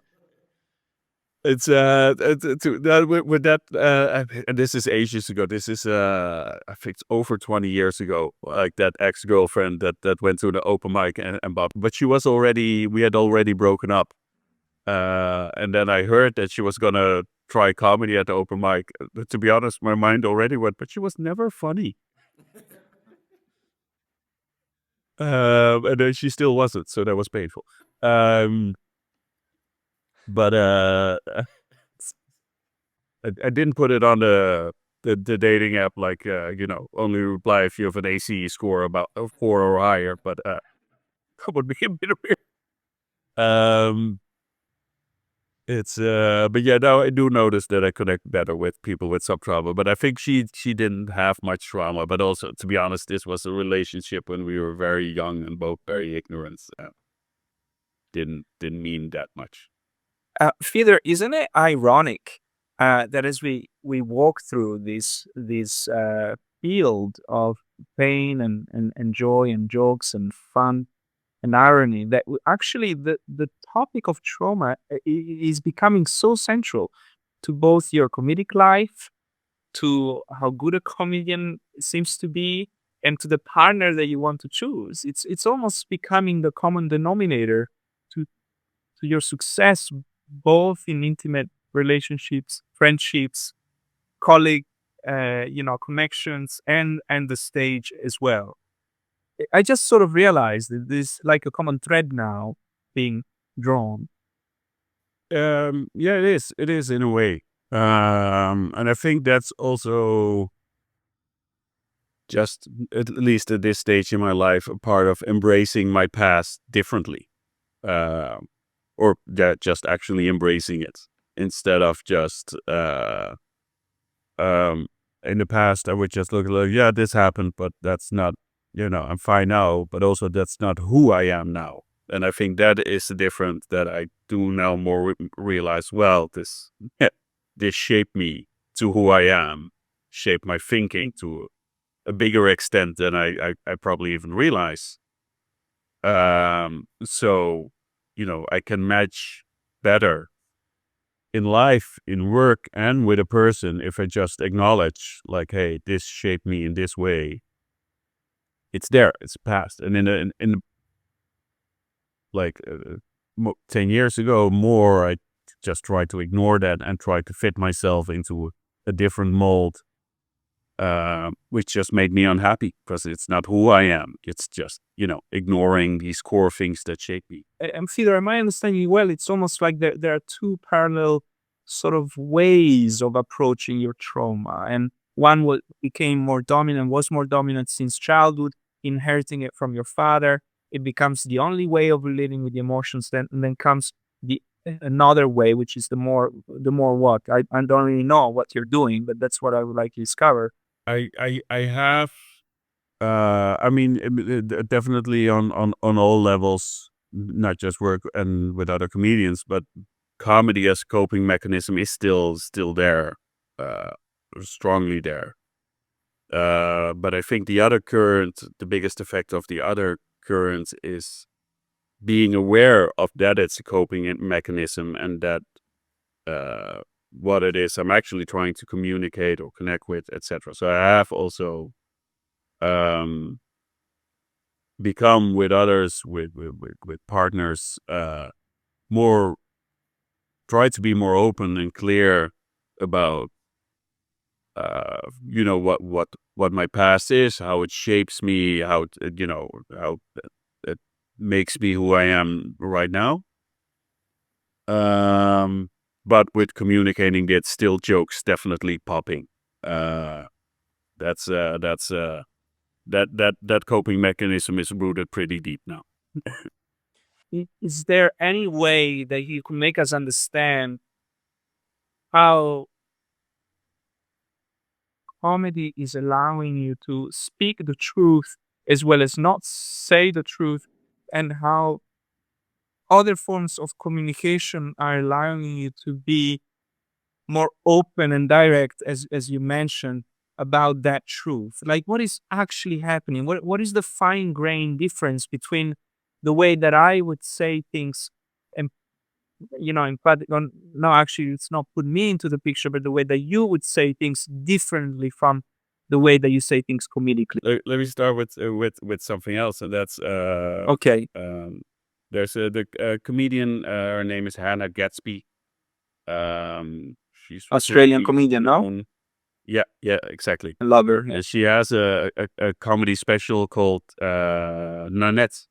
It's with that and this is ages ago. This is I think it's over 20 years ago. Like that ex-girlfriend that went to the open mic and but we had already broken up. And then I heard that she was gonna try comedy at the open mic. To be honest, my mind already went, but she was never funny. And then she still wasn't, so that was painful. But I didn't put it on the dating app like only reply if you have an ACE score about a 4 or higher. But that would be a bit weird. It's but yeah, now I do notice that I connect better with people with some trauma. But I think she didn't have much trauma. But also, to be honest, this was a relationship when we were very young and both very ignorant. Didn't mean that much.
Fedor, isn't it ironic that as we walk through this field of pain and joy and jokes and fun and irony, that actually the topic of trauma is becoming so central to both your comedic life, to how good a comedian seems to be, and to the partner that you want to choose. It's almost becoming the common denominator to your success, both in intimate relationships, friendships, colleague, connections, and the stage as well. I just sort of realized that there's like a common thread now being drawn.
Yeah, it is. It is in a way. And I think that's also just, at least at this stage in my life, a part of embracing my past differently. Or just actually embracing it instead of just in the past I would just look like, yeah, this happened, but that's not, I'm fine now, but also that's not who I am now. And I think that is the difference that I do now more realize, well, this shaped me to who I am, shaped my thinking to a bigger extent than I probably even realize. So, I can match better in life, in work, and with a person if I just acknowledge, like, hey, this shaped me in this way. It's there, it's past. And in like 10 years ago, more, I just tried to ignore that and try to fit myself into a different mold, which just made me unhappy because it's not who I am. It's just, ignoring these core things that shape me.
And Fedor, am I understanding you well? It's almost like there are two parallel sort of ways of approaching your trauma. And one was more dominant since childhood, inheriting it from your father. It becomes the only way of relating with the emotions. Then comes another way, which is the more what I don't really know what you're doing, but that's what I would like to discover.
I have, I mean, definitely on all levels, not just work and with other comedians, but comedy as a coping mechanism is still there, strongly there. But I think the biggest effect of the other current is being aware of that it's a coping mechanism and that what it is I'm actually trying to communicate or connect with, etc. So I have also become with others, with partners, try to be more open and clear about what my past is, how it shapes me, how it makes me who I am right now. But with communicating it, still jokes definitely popping. That's that coping mechanism is rooted pretty deep now.
Is there any way that you can make us understand how comedy is allowing you to speak the truth as well as not say the truth, and how other forms of communication are allowing you to be more open and direct, as you mentioned, about that truth. Like, what is actually happening? What is the fine grained difference between the way that I would say things and, in fact, no, actually, it's not put me into the picture, but the way that you would say things differently from the way that you say things comedically.
Let me start with something else, and that's
Okay.
there's the comedian. Her name is Hannah Gadsby. She's
Australian
pretty
comedian, no?
known. Yeah, exactly.
I love her.
And she has a comedy special called Nanette,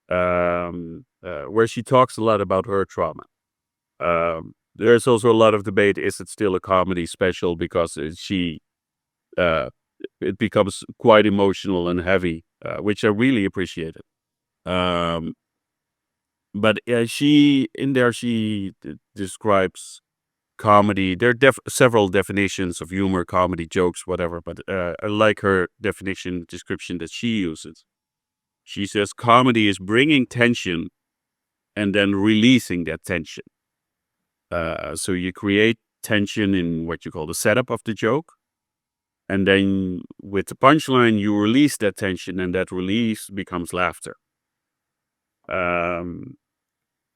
where she talks a lot about her trauma. There's also a lot of debate: is it still a comedy special? Because it becomes quite emotional and heavy, which I really appreciated. But she describes comedy. There are several definitions of humor, comedy, jokes, whatever. But I like her description that she uses. She says comedy is bringing tension and then releasing that tension. So you create tension in what you call the setup of the joke. And then with the punchline, you release that tension, and that release becomes laughter.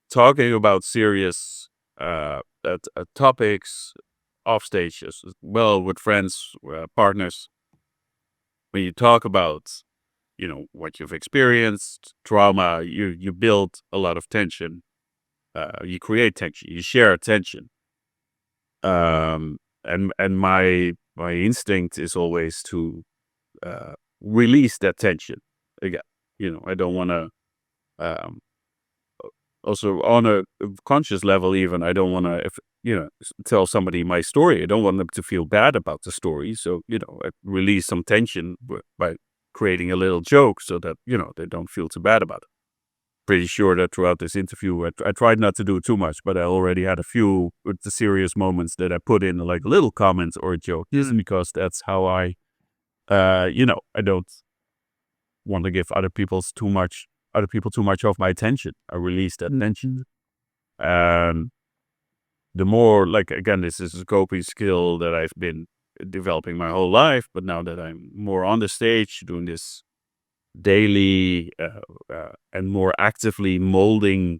Talking about serious topics off stage as well with friends, partners. When you talk about, what you've experienced, trauma, you build a lot of tension. You create tension. You share tension. And my instinct is always to release that tension. Again, I don't want to. Also, on a conscious level, even I don't want to, tell somebody my story. I don't want them to feel bad about the story. So, I release some tension by creating a little joke so that they don't feel too bad about it. Pretty sure that throughout this interview, I tried not to do too much, but I already had a few with the serious moments that I put in like a little comment or a joke, because that's how I don't want to give other people too much of my attention. I release that tension. And the more, like, again, this is a coping skill that I've been developing my whole life, but now that I'm more on the stage doing this daily and more actively molding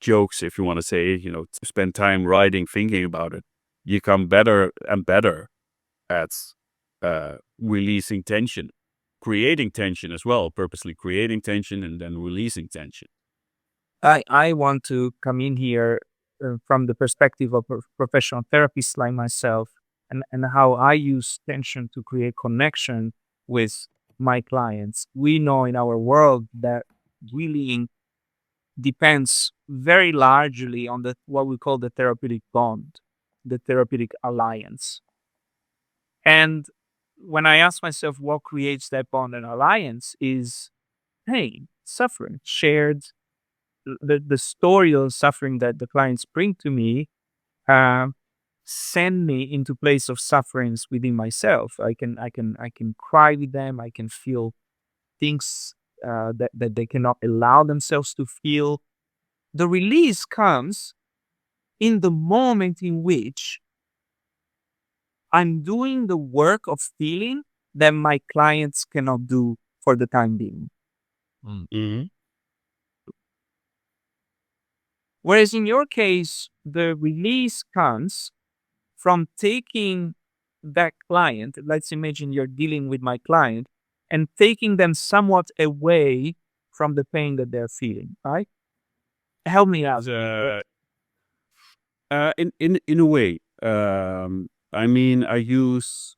jokes, if you want to say, to spend time writing, thinking about it, you come better and better at releasing tension, creating tension as well, purposely creating tension and then releasing tension.
I want to come in here from the perspective of a professional therapist like myself, and how I use tension to create connection with my clients. We know in our world that really depends very largely on what we call the therapeutic bond, the therapeutic alliance. And when I ask myself what creates that bond and alliance is pain, suffering, shared, the story of suffering that the clients bring to me send me into place of sufferings within myself. I can cry with them. I can feel things that they cannot allow themselves to feel. The release comes in the moment in which I'm doing the work of feeling that my clients cannot do for the time being.
Mm-hmm.
Whereas in your case, the release comes from taking that client. Let's imagine you're dealing with my client and taking them somewhat away from the pain that they're feeling, right? Help me out.
In a way, I mean, I use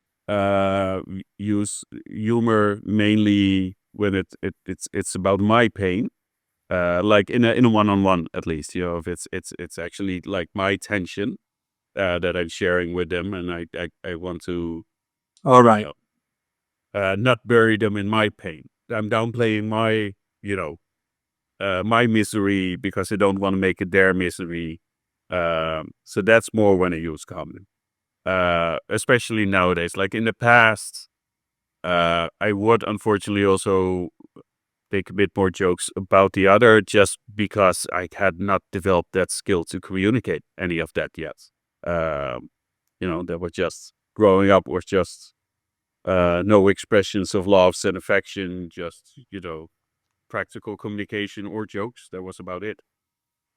humor mainly when it's about my pain, like in a one-on-one, at least, if it's actually like my tension that I'm sharing with them, and I want to,
All right.
not bury them in my pain. I'm downplaying my my misery because I don't want to make it their misery. So that's more when I use comedy, especially nowadays. Like in the past, I would unfortunately also make a bit more jokes about the other, just because I had not developed that skill to communicate any of that yet. That was just growing up was just no expressions of loves and affection, just practical communication or jokes. That was about it.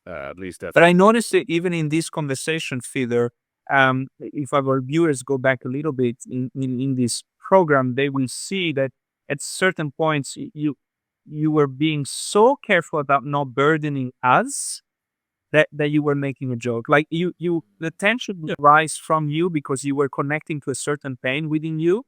At least that's.
But I noticed it even in this conversation, Fedor. If our viewers go back a little bit in this program, they will see that at certain points you were being so careful about not burdening us that you were making a joke. Like the tension would rise from you because you were connecting to a certain pain within you,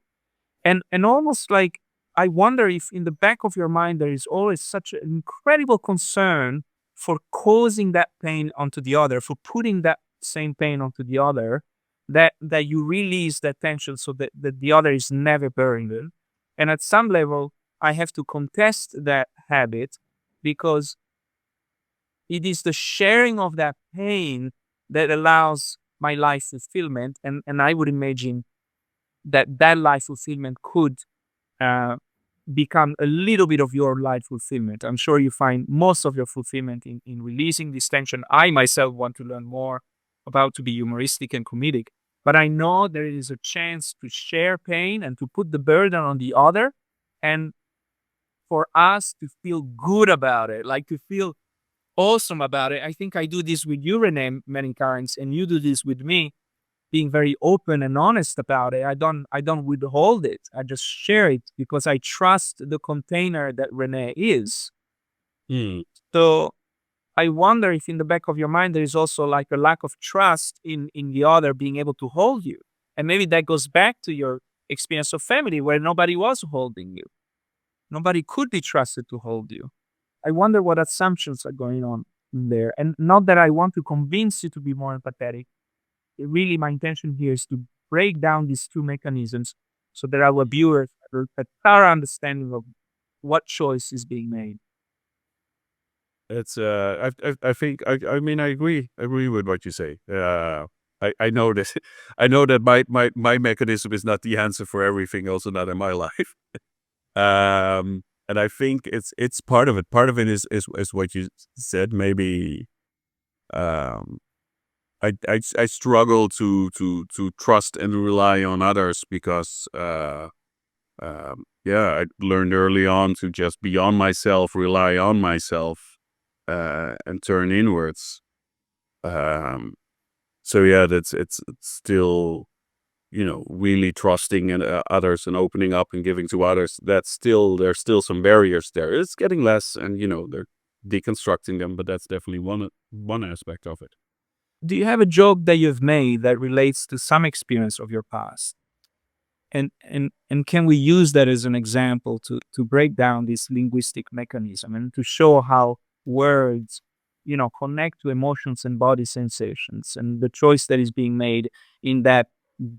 and almost like I wonder if in the back of your mind there is always such an incredible concern for causing that pain onto the other, for putting that same pain onto the other, that you release that tension so that the other is never burdened. And at some level, I have to contest that habit because it is the sharing of that pain that allows my life fulfillment. And I would imagine that life fulfillment could uh, become a little bit of your life fulfillment. I'm sure you find most of your fulfillment in releasing this tension. I myself want to learn more about to be humoristic and comedic, but I know there is a chance to share pain and to put the burden on the other, and for us to feel good about it, like to feel awesome about it. I think I do this with you, Rene, many times, and you do this with me, being very open and honest about it. I don't withhold it. I just share it because I trust the container that Rene is. So I wonder if in the back of your mind there is also like a lack of trust in the other being able to hold you. And maybe that goes back to your experience of family where nobody was holding you. Nobody could be trusted to hold you. I wonder what assumptions are going on in there. And not that I want to convince you to be more empathetic. Really, my intention here is to break down these two mechanisms so that our viewers have a thorough understanding of what choice is being made.
It's I think I mean I agree with what you say. I know this. I know that my mechanism is not the answer for everything, also not in my life. And I think it's part of it. Part of it is what you said. Maybe I struggle to trust and rely on others because I learned early on to just be on myself, rely on myself, and turn inwards. So yeah, it's still really trusting in others and opening up and giving to others. There's still some barriers there. It's getting less, and they're deconstructing them, but that's definitely one aspect of it.
Do you have a joke that you've made that relates to some experience of your past? And can we use that as an example to break down this linguistic mechanism and to show how words, connect to emotions and body sensations and the choice that is being made in that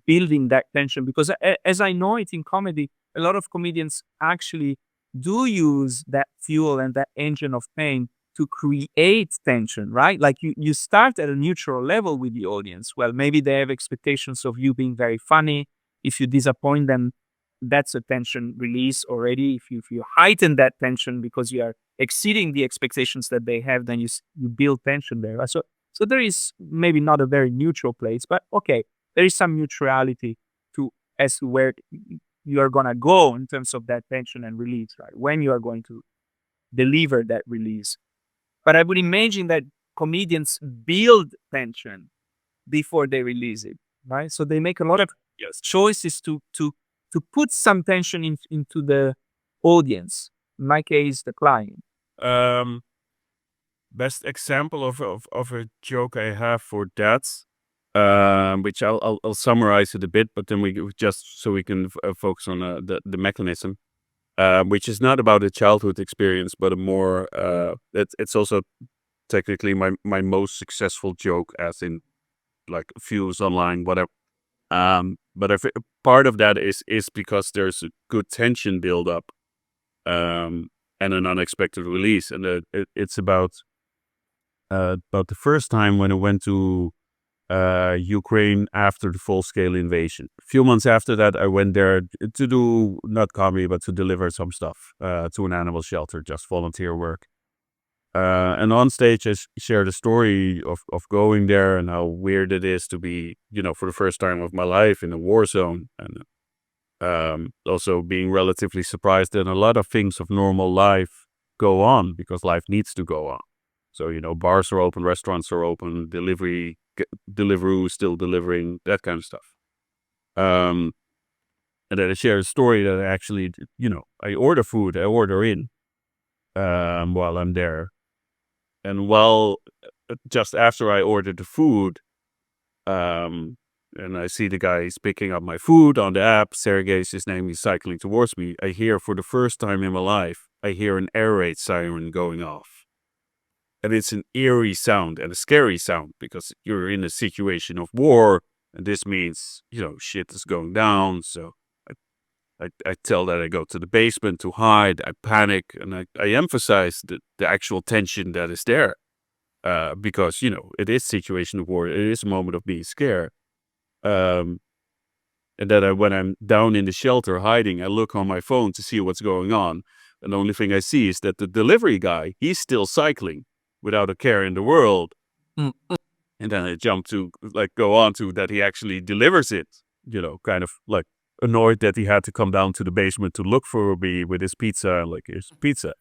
building that tension? Because as I know it in comedy, a lot of comedians actually do use that fuel and that engine of pain to create tension, right? Like you start at a neutral level with the audience. Well, maybe they have expectations of you being very funny. If you disappoint them, that's a tension release already. If you heighten that tension because you are exceeding the expectations that they have, then you build tension there. So there is maybe not a very neutral place, but okay, there is some neutrality to as to where you are gonna go in terms of that tension and release, right? When you are going to deliver that release. But I would imagine that comedians build tension before they release it, right? So they make a lot of choices to put some tension into the audience. In my case, the client.
Best example of a joke I have for that, which I'll summarize it a bit, but then just so we can focus on the mechanism, which is not about a childhood experience, but a more it's also technically my most successful joke, as in like views online, whatever. But part of that is because there's a good tension build up, and an unexpected release, and it's about the first time when I went to Ukraine after the full-scale invasion. A few months after that, I went there to do, not comedy, but to deliver some stuff to an animal shelter, just volunteer work. And on stage, I shared a story of going there and how weird it is to be, for the first time of my life in a war zone. And also being relatively surprised that a lot of things of normal life go on because life needs to go on. So, bars are open, restaurants are open, Deliveroo is still delivering, that kind of stuff. And then I share a story that I actually, I order food, I order in while I'm there. And just after I ordered the food, and I see the guy is picking up my food on the app, Sergey is his name, he's cycling towards me. I hear for the first time in my life, I hear an air raid siren going off. And it's an eerie sound and a scary sound because you're in a situation of war. And this means, shit is going down. So I tell that I go to the basement to hide. I panic and I emphasize the actual tension that is there. Because, it is a situation of war. It is a moment of being scared. And then when I'm down in the shelter hiding, I look on my phone to see what's going on. And the only thing I see is that the delivery guy, he's still cycling without a care in the world. And then I jump to go on to that he actually delivers it, kind of like annoyed that he had to come down to the basement to look for me with his pizza, here's pizza.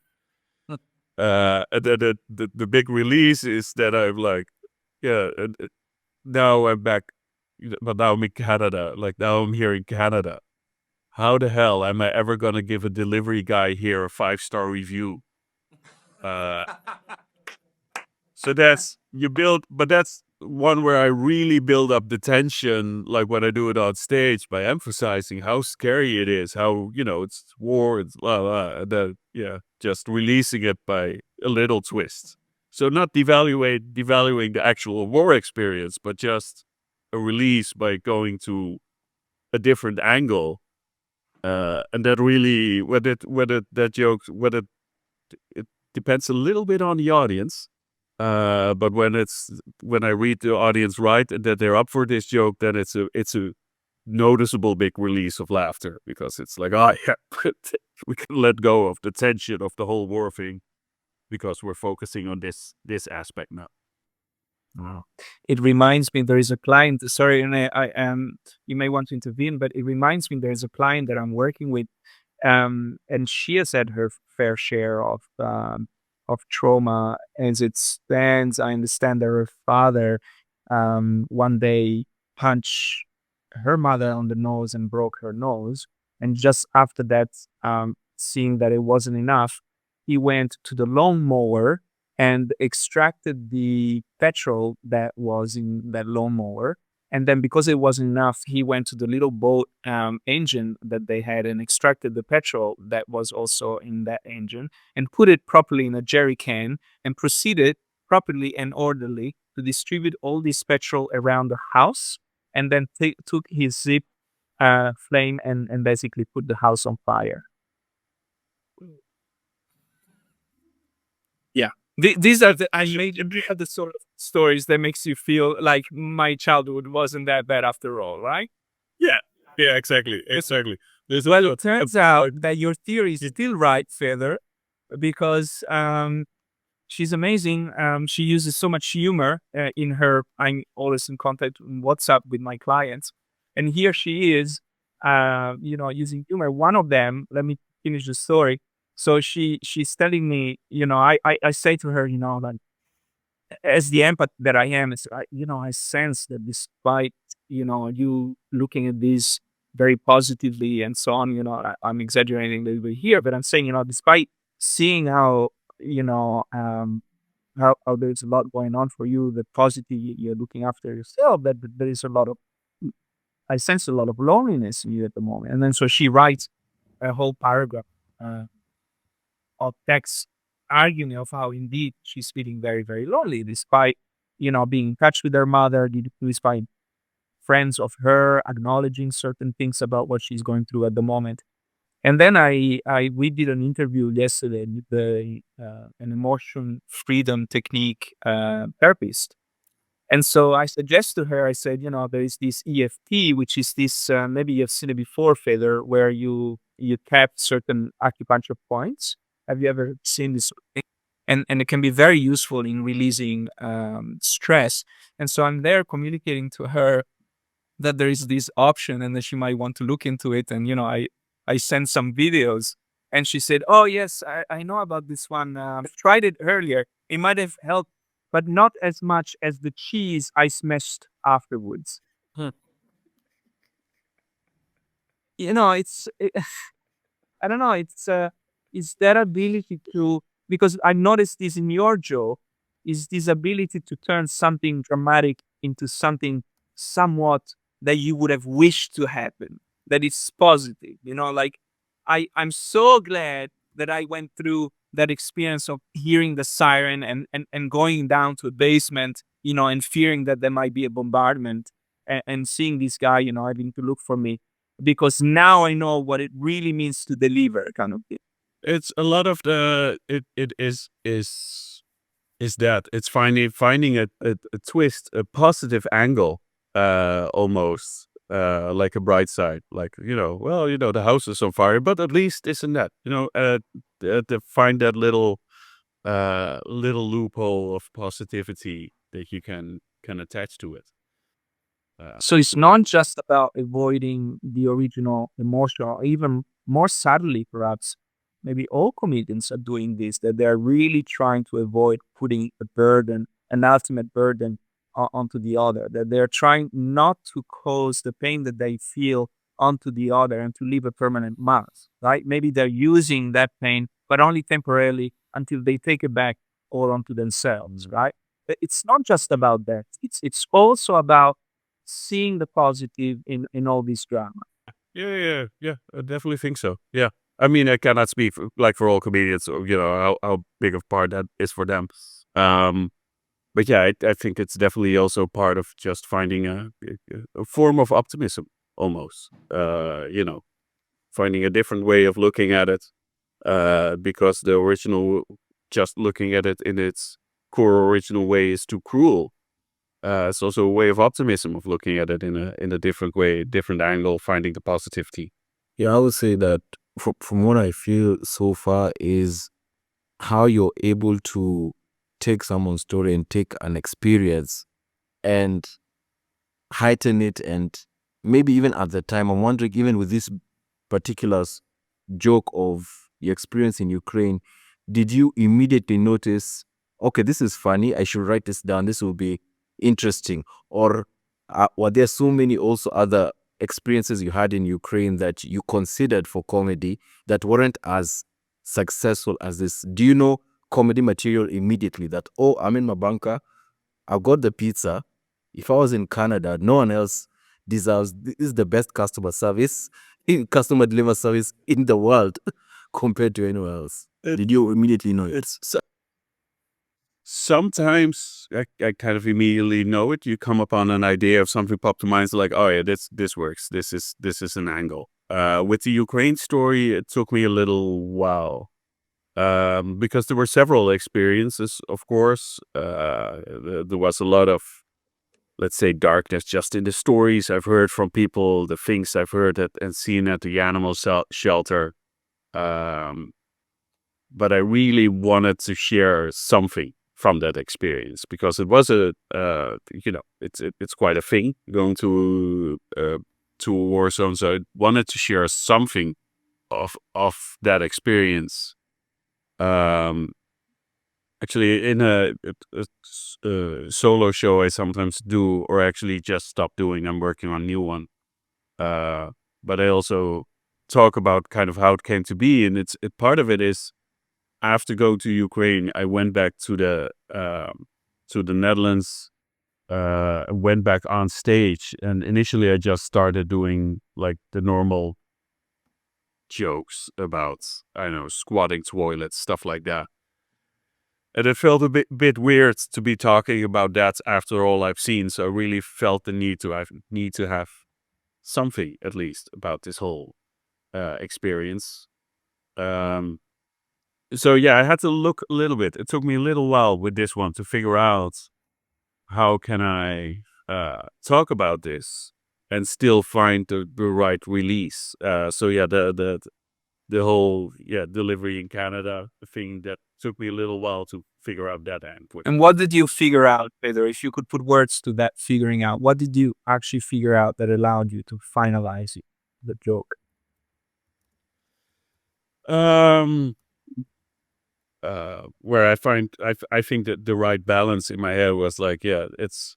And then the big release is that I'm like, now I'm back, but now I'm in Canada. Now I'm here in Canada. How the hell am I ever going to give a delivery guy here a 5-star review? So that's one where I really build up the tension, like when I do it on stage by emphasizing how scary it is, how, it's war, it's blah, blah, and then, just releasing it by a little twist. So not devaluing the actual war experience, but just a release by going to a different angle. And that really, it depends a little bit on the audience. But when I read the audience right and that they're up for this joke, then it's a noticeable big release of laughter because it's like, we can let go of the tension of the whole war thing because we're focusing on this aspect now.
Wow. It reminds me, there is a client, sorry, Rene, you may want to intervene, but it reminds me there's a client that I'm working with, and she has had her fair share of trauma as it stands. I understand that her father one day punched her mother on the nose and broke her nose. And just after that, seeing that it wasn't enough, he went to the lawnmower and extracted the petrol that was in that lawnmower. And then because it wasn't enough, he went to the little boat engine that they had and extracted the petrol that was also in that engine and put it properly in a jerry can and proceeded properly and orderly to distribute all this petrol around the house, and then took his zip flame and basically put the house on fire. Yeah. These are the sort of stories that makes you feel like my childhood wasn't that bad after all, right?
Yeah, exactly.
Well, it turns out that your theory is still right, Fedor, because she's amazing. She uses so much humor in her. I'm always in contact on WhatsApp with my clients, and here she is, using humor. One of them, let me finish the story. So she's telling me, I say to her, like, as the empath that I am, I sense that despite, you looking at this very positively and so on, I'm exaggerating a little bit here, but I'm saying, despite seeing how, how there's a lot going on for you, the positive, you're looking after yourself, that there is I sense a lot of loneliness in you at the moment. And then so she writes a whole paragraph of text arguing of how indeed she's feeling very, very lonely, despite, being in touch with her mother, despite friends of her acknowledging certain things about what she's going through at the moment. And then we did an interview yesterday with an emotion freedom technique therapist. And so I suggest to her, I said, there is this EFT, which is this, maybe you've seen it before, Fedor, where you tap certain acupuncture points. Have you ever seen this thing? And it can be very useful in releasing stress. And so I'm there communicating to her that there is this option and that she might want to look into it. And, I sent some videos and she said, oh, yes, I know about this one. I've tried it earlier. It might have helped, but not as much as the cheese I smashed afterwards. It's, I don't know. It's that ability to, because I noticed this in your Joe, is this ability to turn something dramatic into something somewhat that you would have wished to happen, that is positive. Like I'm so glad that I went through that experience of hearing the siren and going down to a basement, and fearing that there might be a bombardment and seeing this guy, having to look for me because now I know what it really means to deliver, kind of thing.
It's a lot of it is that it's finding a twist, a positive angle, almost, like a bright side, like, well, the house is on fire, but at least this and that, to find that little loophole of positivity that you can attach to it.
So it's not just about avoiding the original emotion, or even more subtly, perhaps, maybe all comedians are doing this, that they're really trying to avoid putting a burden, an ultimate burden onto the other, that they're trying not to cause the pain that they feel onto the other and to leave a permanent mark, right? Maybe they're using that pain, but only temporarily until they take it back all onto themselves, right? But it's not just about that. It's also about seeing the positive in all this drama.
Yeah. I definitely think so. Yeah. I mean, I cannot speak for all comedians, or how big of part that is for them. But yeah, I think it's definitely also part of just finding a form of optimism, almost. Finding a different way of looking at it, because the original, just looking at it in its core original way, is too cruel. It's also a way of optimism, of looking at it in a different way, different angle, finding the positivity.
Yeah, I would say that from what I feel so far is how you're able to take someone's story and take an experience and heighten it. And maybe even at the time, I'm wondering, even with this particular joke of your experience in Ukraine, did you immediately notice, okay, this is funny, I should write this down, this will be interesting? Or were there so many also other experiences you had in Ukraine that you considered for comedy that weren't as successful as this? Do you know comedy material immediately that, oh, I'm in my bunker, I've got the pizza. If I was in Canada, no one else deserves, this is the best customer service, customer delivery service in the world compared to anywhere else. Did you immediately know it?
Sometimes I kind of immediately know it. You come upon an idea of something, pop to mind, like, oh yeah, this works. This is an angle. With the Ukraine story, it took me a little while, because there were several experiences. Of course, there was a lot of, let's say, darkness just in the stories I've heard from people, the things I've heard and seen at the animal shelter. But I really wanted to share something from that experience, because it was it's quite a thing going to a war zone. So I wanted to share something of that experience. Actually, in a solo show I sometimes do, or actually just stop doing. I'm working on a new one. But I also talk about kind of how it came to be, and part of it is, after going to Ukraine, I went back to the Netherlands. Went back on stage, and initially I just started doing like the normal jokes about, I don't know, squatting toilets, stuff like that. And it felt a bit weird to be talking about that after all I've seen. So I really felt the need to have something, at least, about this whole experience. So yeah, I had to look a little bit. It took me a little while with this one to figure out how can I talk about this and still find the right release. So yeah, the whole delivery in Canada thing, that took me a little while to figure out that end.
And what did you figure out, Fedor? If you could put words to that figuring out, what did you actually figure out that allowed you to finalize the joke?
Where I think that the right balance in my head was like, it's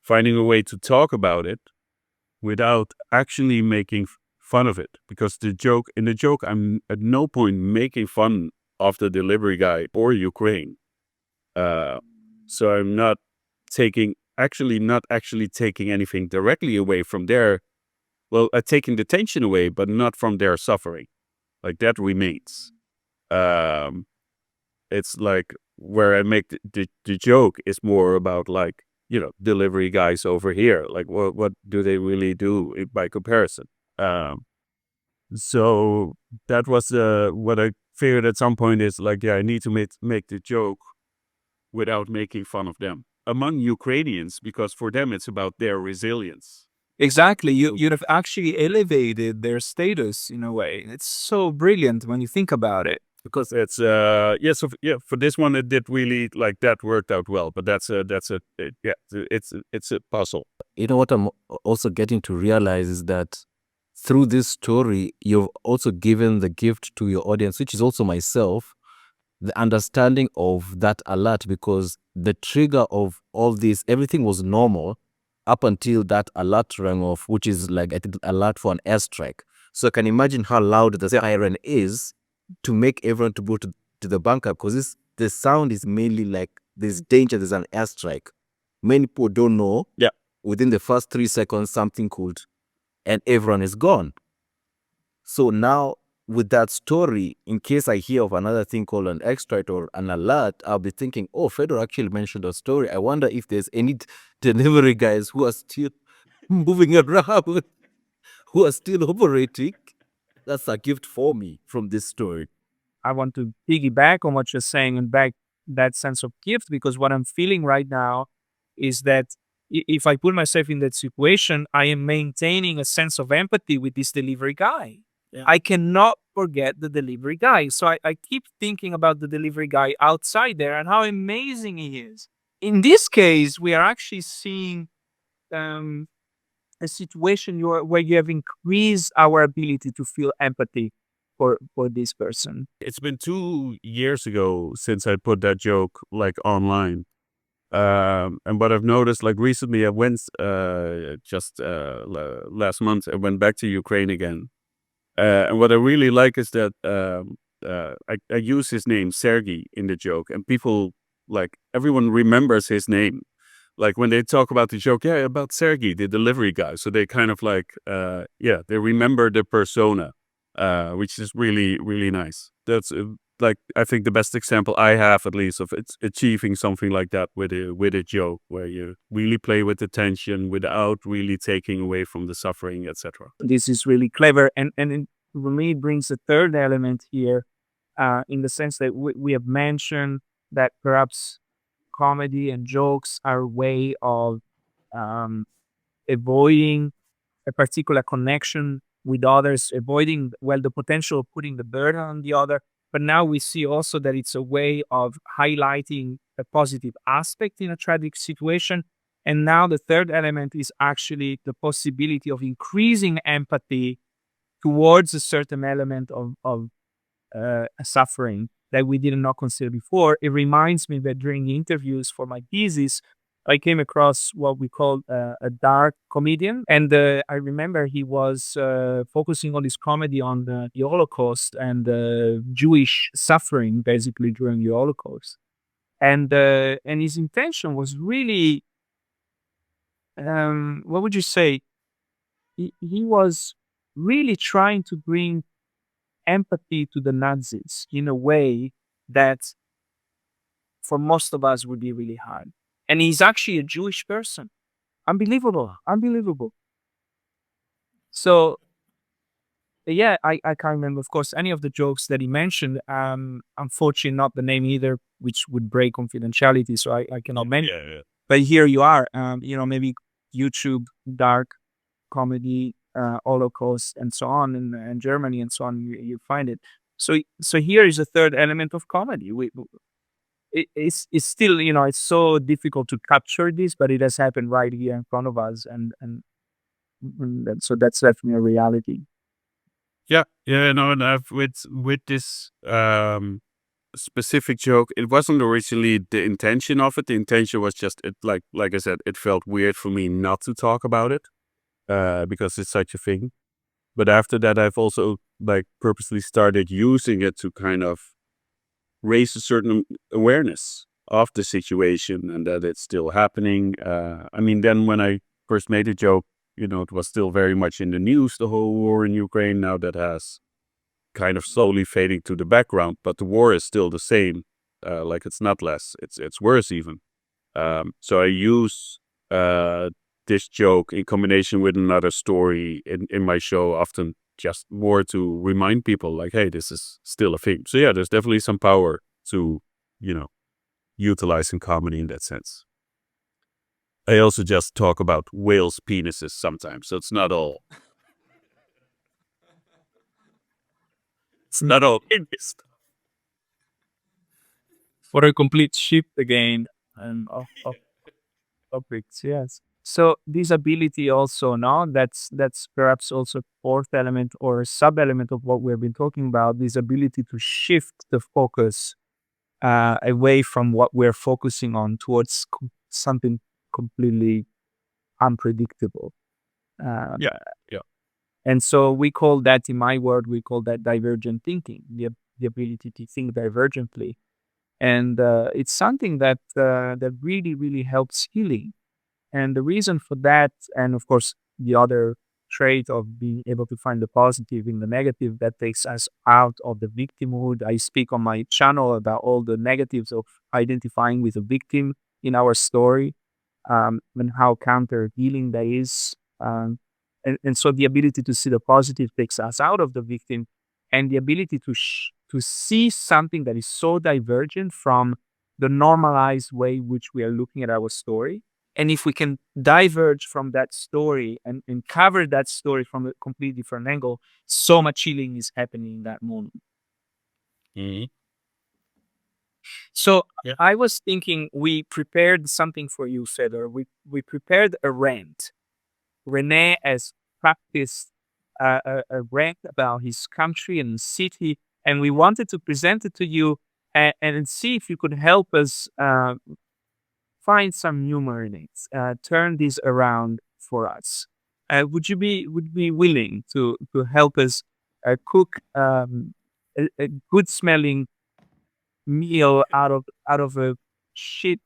finding a way to talk about it without actually making fun of it, because the joke I'm at no point making fun of the delivery guy or Ukraine. So I'm not actually taking anything directly away from their, taking the tension away, but not from their suffering. Like, that remains. It's like where I make the joke is more about, like, delivery guys over here. Like, what do they really do by comparison? So that was what I figured at some point is like, I need to make the joke without making fun of them among Ukrainians, because for them it's about their resilience.
Exactly. You'd have actually elevated their status in a way. It's so brilliant when you think about it.
Because it's for this one it did really, like, that worked out well. But it's a puzzle.
You know what I'm also getting to realize is that through this story, you've also given the gift to your audience, which is also myself, the understanding of that alert, because the trigger of all this, everything was normal up until that alert rang off, which is like, I think, alert for an airstrike. So I can imagine how loud the siren is to make everyone to go to the bunker, because the sound is mainly like there's danger, there's an airstrike. Many people don't know.
Yeah.
Within the first 3 seconds, something could, and everyone is gone. So now, with that story, in case I hear of another thing called an extract or an alert, I'll be thinking, oh, Fedor actually mentioned a story. I wonder if there's any delivery guys who are still moving around, who are still operating. That's a gift for me from this story.
I want to piggyback on what you're saying and back that sense of gift, because what I'm feeling right now is that if I put myself in that situation, I am maintaining a sense of empathy with this delivery guy.
Yeah.
I cannot forget the delivery guy. So I keep thinking about the delivery guy outside there and how amazing he is. In this case, we are actually seeing a situation where you have increased our ability to feel empathy for this person.
It's been 2 years ago since I put that joke, like, online. And what I've noticed, like, recently I went last month I went back to Ukraine again. And what I really like is that I use his name, Sergey, in the joke, and people, like, everyone remembers his name. Like, when they talk about the joke, about Sergey, the delivery guy. So they kind of like, they remember the persona, which is really, really nice. That's like, I think the best example I have, at least, of achieving something like that with a joke, where you really play with the tension without really taking away from the suffering, etc.
This is really clever. And for me, it brings a third element here, in the sense that we have mentioned that perhaps comedy and jokes are a way of avoiding a particular connection with others, avoiding, the potential of putting the burden on the other. But now we see also that it's a way of highlighting a positive aspect in a tragic situation. And now the third element is actually the possibility of increasing empathy towards a certain element of suffering that we did not consider before. It reminds me that during the interviews for my thesis, I came across what we call a dark comedian. And I remember he was focusing on his comedy on the Holocaust and Jewish suffering, basically, during the Holocaust. And his intention was really, what would you say? He was really trying to bring empathy to the Nazis in a way that for most of us would be really hard. And he's actually a Jewish person. Unbelievable. So yeah, I can't remember, of course, any of the jokes that he mentioned. Unfortunately, not the name either, which would break confidentiality, so I cannot mention.
Yeah.
But here you are, maybe YouTube, dark comedy, Holocaust, and so on, and Germany, and so on. You find it. So here is a third element of comedy. It's still, it's so difficult to capture this, but it has happened right here in front of us, and so that's definitely a reality.
Yeah, no, and I've with this specific joke, it wasn't originally the intention of it. The intention was just it, like I said, it felt weird for me not to talk about it, because it's such a thing. But after that, I've also purposely started using it to kind of raise a certain awareness of the situation and that it's still happening. I mean, then when I first made a joke, it was still very much in the news, the whole war in Ukraine. Now that has kind of slowly fading to the background, but the war is still the same. It's not less, it's worse even. So I use this joke in combination with another story in my show, often just more to remind people hey, this is still a thing. So yeah, there's definitely some power to, utilizing comedy in that sense. I also just talk about whales' penises sometimes, so it's not all. It's not all in this.
For a complete shift again and of topics, yes. So this ability also, no, that's perhaps also fourth element or sub element of what we've been talking about. This ability to shift the focus away from what we're focusing on towards something completely unpredictable.
Yeah.
And so we call that, in my word, we call that divergent thinking, the ability to think divergently. And it's something that that really, really helps healing. And the reason for that, and of course, the other trait of being able to find the positive in the negative, that takes us out of the victimhood. I speak on my channel about all the negatives of identifying with a victim in our story, and how counter healing that is. And so the ability to see the positive takes us out of the victim, and the ability to see something that is so divergent from the normalized way which we are looking at our story. And if we can diverge from that story and cover that story from a completely different angle, so much healing is happening in that moment.
Mm-hmm.
So
Yeah.
I was thinking we prepared something for you, Fedor. We prepared a rant. Rene has practiced a rant about his country and city, and we wanted to present it to you and see if you could help us find some humor in it, turn this around for us. Would be willing to help us cook a good smelling meal out of a shit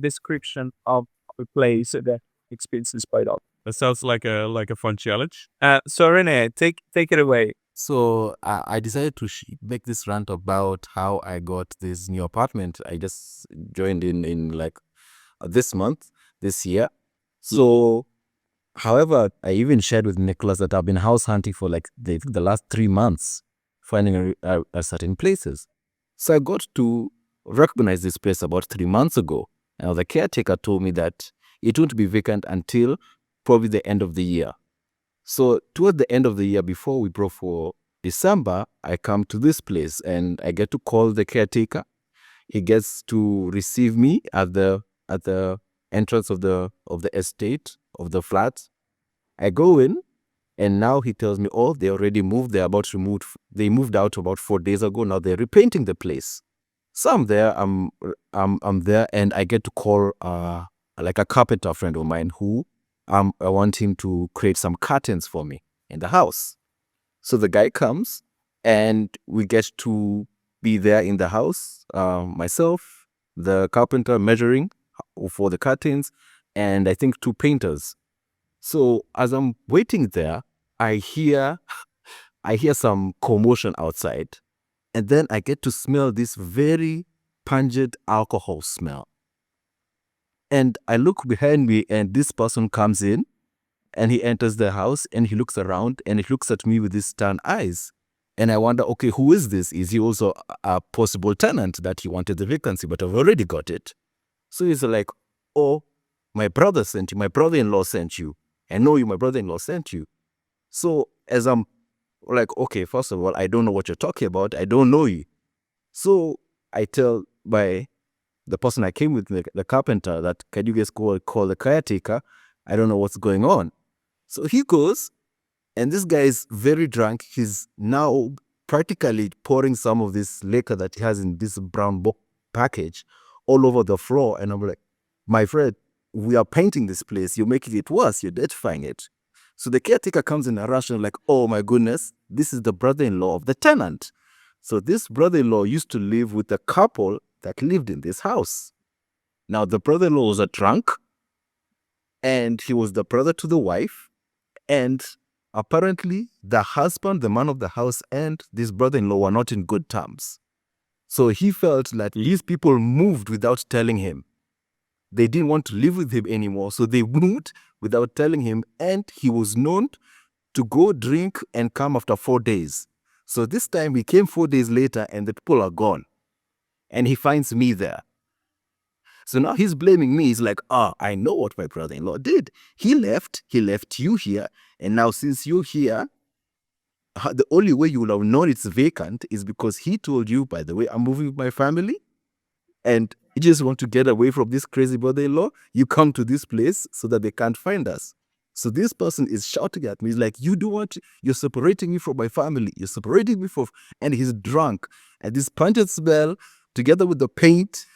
description of a place that experiences quite often?
That sounds like a fun challenge.
So Rene, take it away.
So I decided to make this rant about how I got this new apartment. I just joined in this month, this year. So, however, I even shared with Nicholas that I've been house hunting for the last 3 months, finding a certain places. So I got to recognize this place about 3 months ago. Now the caretaker told me that it won't be vacant until probably the end of the year. So toward the end of the year, before we broke for December, I come to this place and I get to call the caretaker. He gets to receive me at the entrance of the estate of the flat. I go in, and now he tells me, oh, they already moved. They're about to move. They moved out about 4 days ago. Now they're repainting the place. So I'm there. I'm there, and I get to call a carpenter friend of mine who I want him to create some curtains for me in the house. So the guy comes, and we get to be there in the house. Myself, the carpenter measuring for the curtains, and I think 2 painters. So as I'm waiting there, I hear some commotion outside, and then I get to smell this very pungent alcohol smell. And I look behind me, and this person comes in, And he enters the house and he looks around and he looks at me with his stern eyes. And I wonder, okay, who is this? Is he also a possible tenant that he wanted the vacancy, but I've already got it? So he's like, oh, my brother sent you. My brother-in-law sent you. I know you, my brother-in-law sent you. So as I'm like, okay, first of all, I don't know what you're talking about. I don't know you. So I tell the person I came with, the carpenter, that can you guys call the caretaker? I don't know what's going on. So he goes, and this guy is very drunk. He's now practically pouring some of this liquor that he has in this brown package all over the floor. And I'm like, my friend, we are painting this place. You're making it worse. You're deathifying it. So the caretaker comes in a rush and like, oh my goodness, this is the brother-in-law of the tenant. So this brother-in-law used to live with a couple that lived in this house. Now the brother-in-law was a drunk, and he was the brother to the wife, and apparently the husband, the man of the house, and this brother-in-law were not in good terms. So he felt that these people moved without telling him. They didn't want to live with him anymore, so they moved without telling him, and he was known to go drink and come after 4 days. So this time he came 4 days later and the people are gone. And he finds me there. So now he's blaming me. He's like, I know what my brother-in-law did. He left you here. And now since you're here, the only way you will have known it's vacant is because he told you, by the way, I'm moving with my family. And you just want to get away from this crazy brother-in-law. You come to this place so that they can't find us. So this person is shouting at me. He's like, you're separating me from my family. You're separating me from, and he's drunk. And this pungent smell, together with the paint,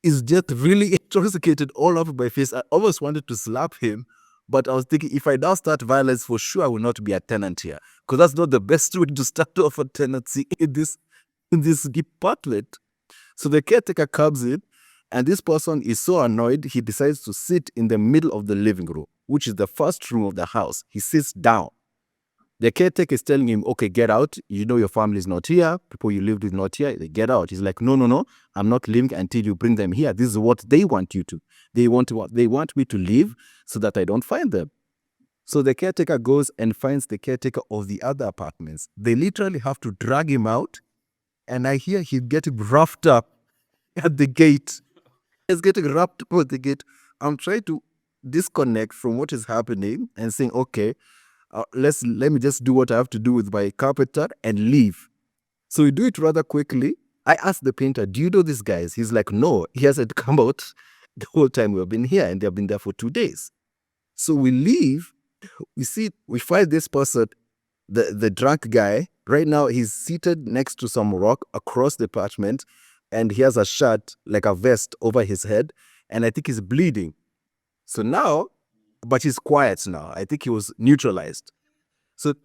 is just really intoxicated all over my face. I almost wanted to slap him, but I was thinking, if I now start violence, for sure I will not be a tenant here, because that's not the best way to start off a tenancy in this department. So the caretaker comes in, and this person is so annoyed, he decides to sit in the middle of the living room, which is the first room of the house. He sits down. The caretaker is telling him, okay, get out. You know your family is not here. People you lived with not here. They get out. He's like, no. I'm not leaving until you bring them here. This is what they want you to. They want me to leave so that I don't find them. So the caretaker goes and finds the caretaker of the other apartments. They literally have to drag him out. And I hear he's getting roughed up at the gate. He's getting wrapped up at the gate. I'm trying to disconnect from what is happening and saying, okay, let me just do what I have to do with my carpenter and leave. So we do it rather quickly. I asked the painter, do you know these guys? He's like, no, he hasn't come out the whole time we've been here, and they've been there for 2 days. So we leave. We find this person, the drunk guy. Right now he's seated next to some rock across the apartment, and he has a shirt, like a vest, over his head, and I think he's bleeding. So now, but he's quiet now. I think he was neutralized. So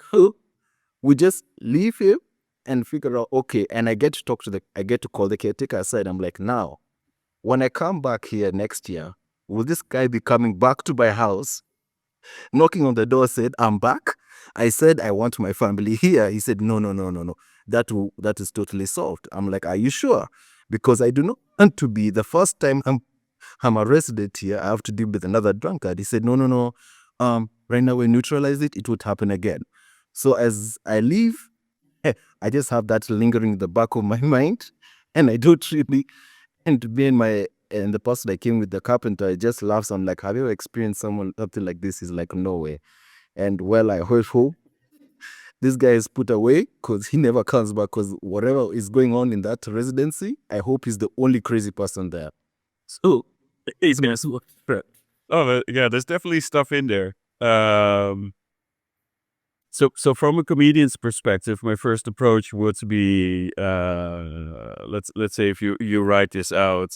we just leave him and figure out, okay, and I get to call the caretaker aside. I'm like, now, when I come back here next year, will this guy be coming back to my house, knocking on the door, said, I'm back? I said, I want my family here. He said, no. That is totally solved. I'm like, are you sure? Because I do not want to be the first time I'm a resident here, I have to deal with another drunkard. He said, no. Right now we neutralize it. It would happen again. So as I leave, I just have that lingering in the back of my mind, and I don't really. And me and the person I came with, the carpenter, I just laughs. I'm like, have you ever experienced something like this? He's like, no way. And well, I hope this guy is put away, because he never comes back, because whatever is going on in that residency, I hope he's the only crazy person there. So he's gonna sue.
Oh, yeah, there's definitely stuff in there. So from a comedian's perspective, my first approach would be, let's say if you write this out,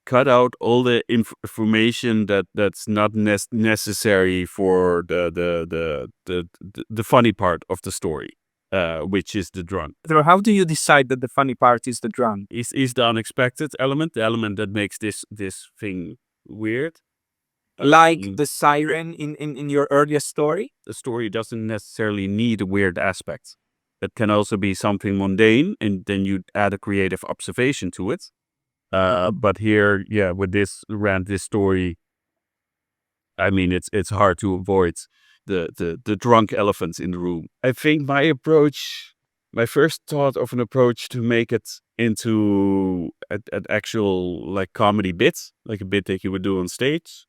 cut out all the information that's not necessary for the funny part of the story, which is the drunk.
So how do you decide that the funny part is the drunk?
Is the unexpected element, the element that makes this thing weird.
Like the siren in your earliest story?
The story doesn't necessarily need weird aspects. It can also be something mundane, and then you add a creative observation to it. But here, yeah, with this story, I mean, it's hard to avoid the drunk elephants in the room. I think my first thought of an approach to make it into an actual like comedy bit, like a bit that you would do on stage,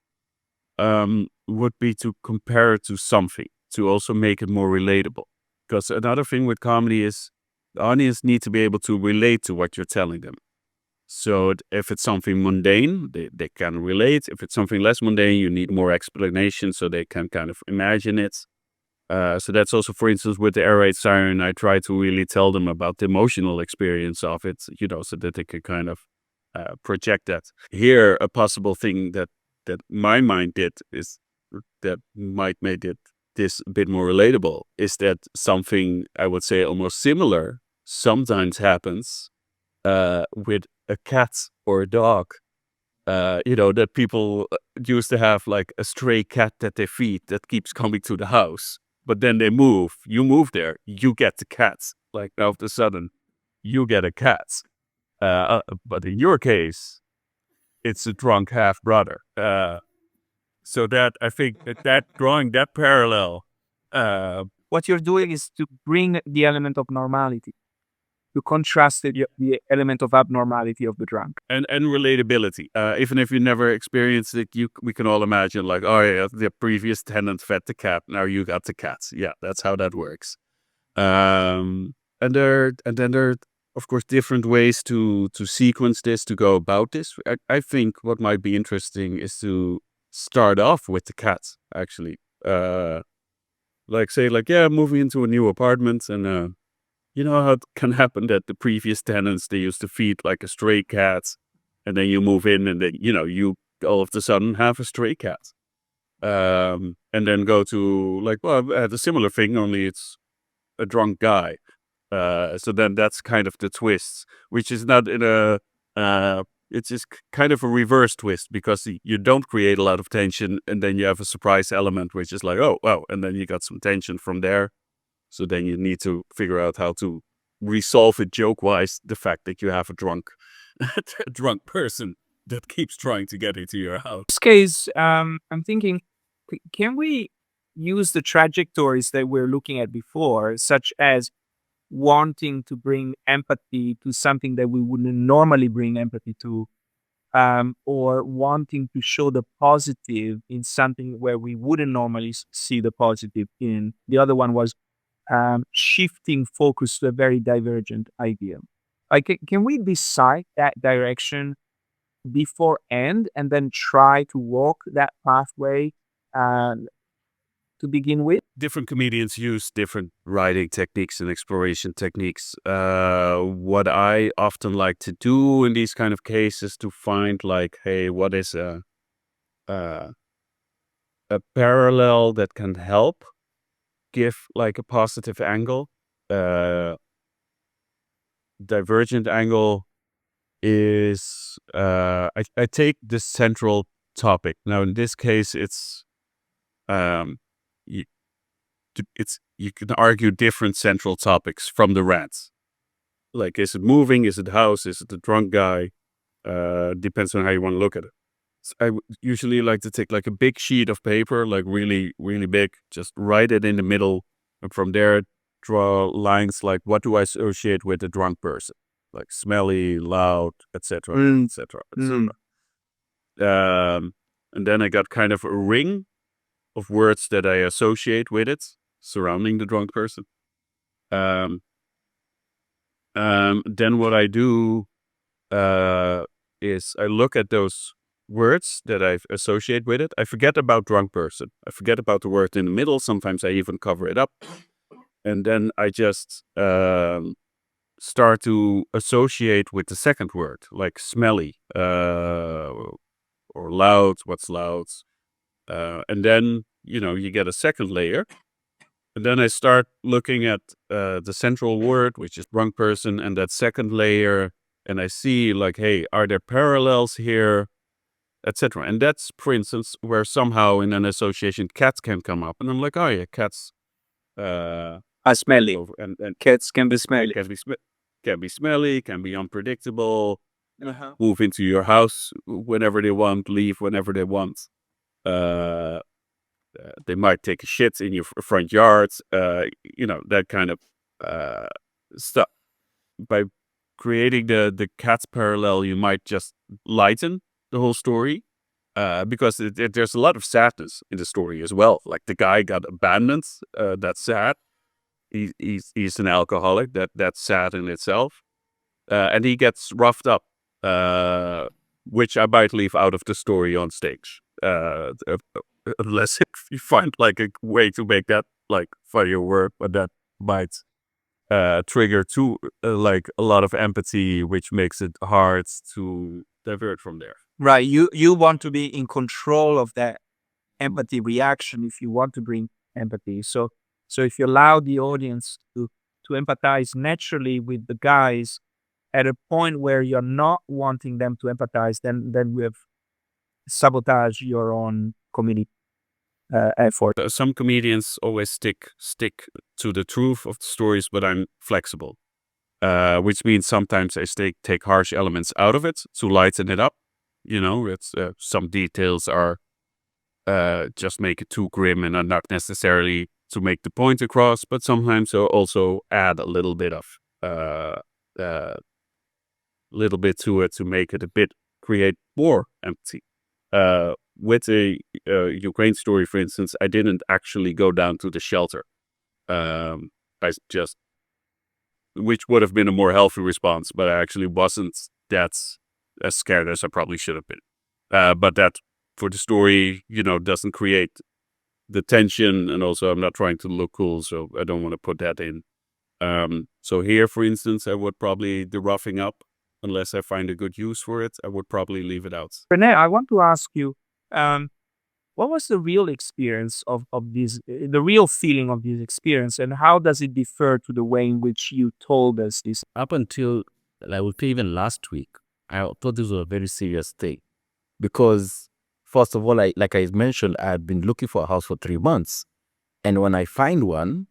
would be to compare it to something, to also make it more relatable. Because another thing with comedy is the audience need to be able to relate to what you're telling them. So if it's something mundane, they can relate. If it's something less mundane, you need more explanation so they can kind of imagine it. So that's also, for instance, with the air raid siren, I try to really tell them about the emotional experience of it, so that they can kind of project that. Here, a possible thing that my mind did is that might make this a bit more relatable is that something I would say almost similar sometimes happens with a cat or a dog. That people used to have like a stray cat that they feed that keeps coming to the house. But then they move. You move there. You get the cat. Like all of a sudden, you get a cat. But in your case, it's a drunk half brother. So that I think that drawing that parallel,
What you're doing is to bring the element of normality, to contrast the element of abnormality of the drunk.
and relatability. Even if you never experienced it, we can all imagine like, oh yeah, the previous tenant fed the cat, now you got the cat. Yeah, that's how that works. And then there are of course different ways to sequence this, to go about this. I think what might be interesting is to start off with the cat actually. Like say like, yeah, moving into a new apartment, and you know how it can happen that the previous tenants, they used to feed like a stray cat, and then you move in and then, you all of a sudden have a stray cat. And then go to like, well, I had a similar thing, only it's a drunk guy. So then that's kind of the twist, which is not in it's just kind of a reverse twist, because you don't create a lot of tension and then you have a surprise element, which is like, oh, wow. And then you got some tension from there. So then you need to figure out how to resolve it joke-wise, the fact that you have a drunk person that keeps trying to get into your house.
In this case, I'm thinking, can we use the trajectories that we're looking at before, such as wanting to bring empathy to something that we wouldn't normally bring empathy to, or wanting to show the positive in something where we wouldn't normally see the positive in. The other one was shifting focus to a very divergent idea. Like, can we decide that direction beforehand and then try to walk that pathway to begin with?
Different comedians use different writing techniques and exploration techniques. What I often like to do in these kind of cases to find like, hey, what is a parallel that can help give like a positive angle. Divergent angle is I take the central topic. Now in this case, it's you can argue different central topics from the rant. Like, is it moving? Is it house? Is it the drunk guy? Depends on how you want to look at it. So I usually like to take like a big sheet of paper, like really, really big, just write it in the middle, and from there draw lines like, what do I associate with a drunk person? Like smelly, loud, etc., etc., etc. And then I got kind of a ring of words that I associate with it, surrounding the drunk person. Then what I do is I look at those words that I associate with it. I forget about drunk person. I forget about the word in the middle. Sometimes I even cover it up. And then I just start to associate with the second word, like smelly or loud. What's loud? And then, you get a second layer. And then I start looking at the central word, which is drunk person, and that second layer. And I see like, hey, are there parallels here, etc. And that's, for instance, where somehow in an association cats can come up. And I'm like, oh yeah, cats
Are smelly.
and
Cats can be smelly.
can be smelly, can be unpredictable, move into your house whenever they want, leave whenever they want. They might take a shit in your front yard, that kind of stuff. By creating the cat parallel, you might just lighten the whole story, because there's a lot of sadness in the story as well. Like the guy got abandoned, that's sad. He's an alcoholic, that's sad in itself, and he gets roughed up, which I might leave out of the story on stage, unless if you find like a way to make that like funnier work, but that might trigger too like a lot of empathy, which makes it hard to divert from there.
Right. You want to be in control of that empathy reaction if you want to bring empathy. So if you allow the audience to empathize naturally with the guys at a point where you're not wanting them to empathize, then we have sabotaged your own comedic effort.
Some comedians always stick to the truth of the stories, but I'm flexible, which means sometimes I take harsh elements out of it to lighten it up. It's some details are just make it too grim and are not necessarily to make the point across, but sometimes I'll also add a little bit of to it to make it create more empathy. With a Ukraine story, for instance, I didn't actually go down to the shelter. Which would have been a more healthy response, but I actually wasn't that as scared as I probably should have been. But that for the story, doesn't create the tension, and also I'm not trying to look cool, so I don't want to put that in. So here, for instance, I would probably, the roughing up, unless I find a good use for it, I would probably leave it out.
Rene, I want to ask you, what was the real experience of this, the real feeling of this experience, and how does it differ to the way in which you told us this?
Up until, I would say, even last week, I thought this was a very serious thing. Because, first of all, like I mentioned, I had been looking for a house for 3 months. And when I find one,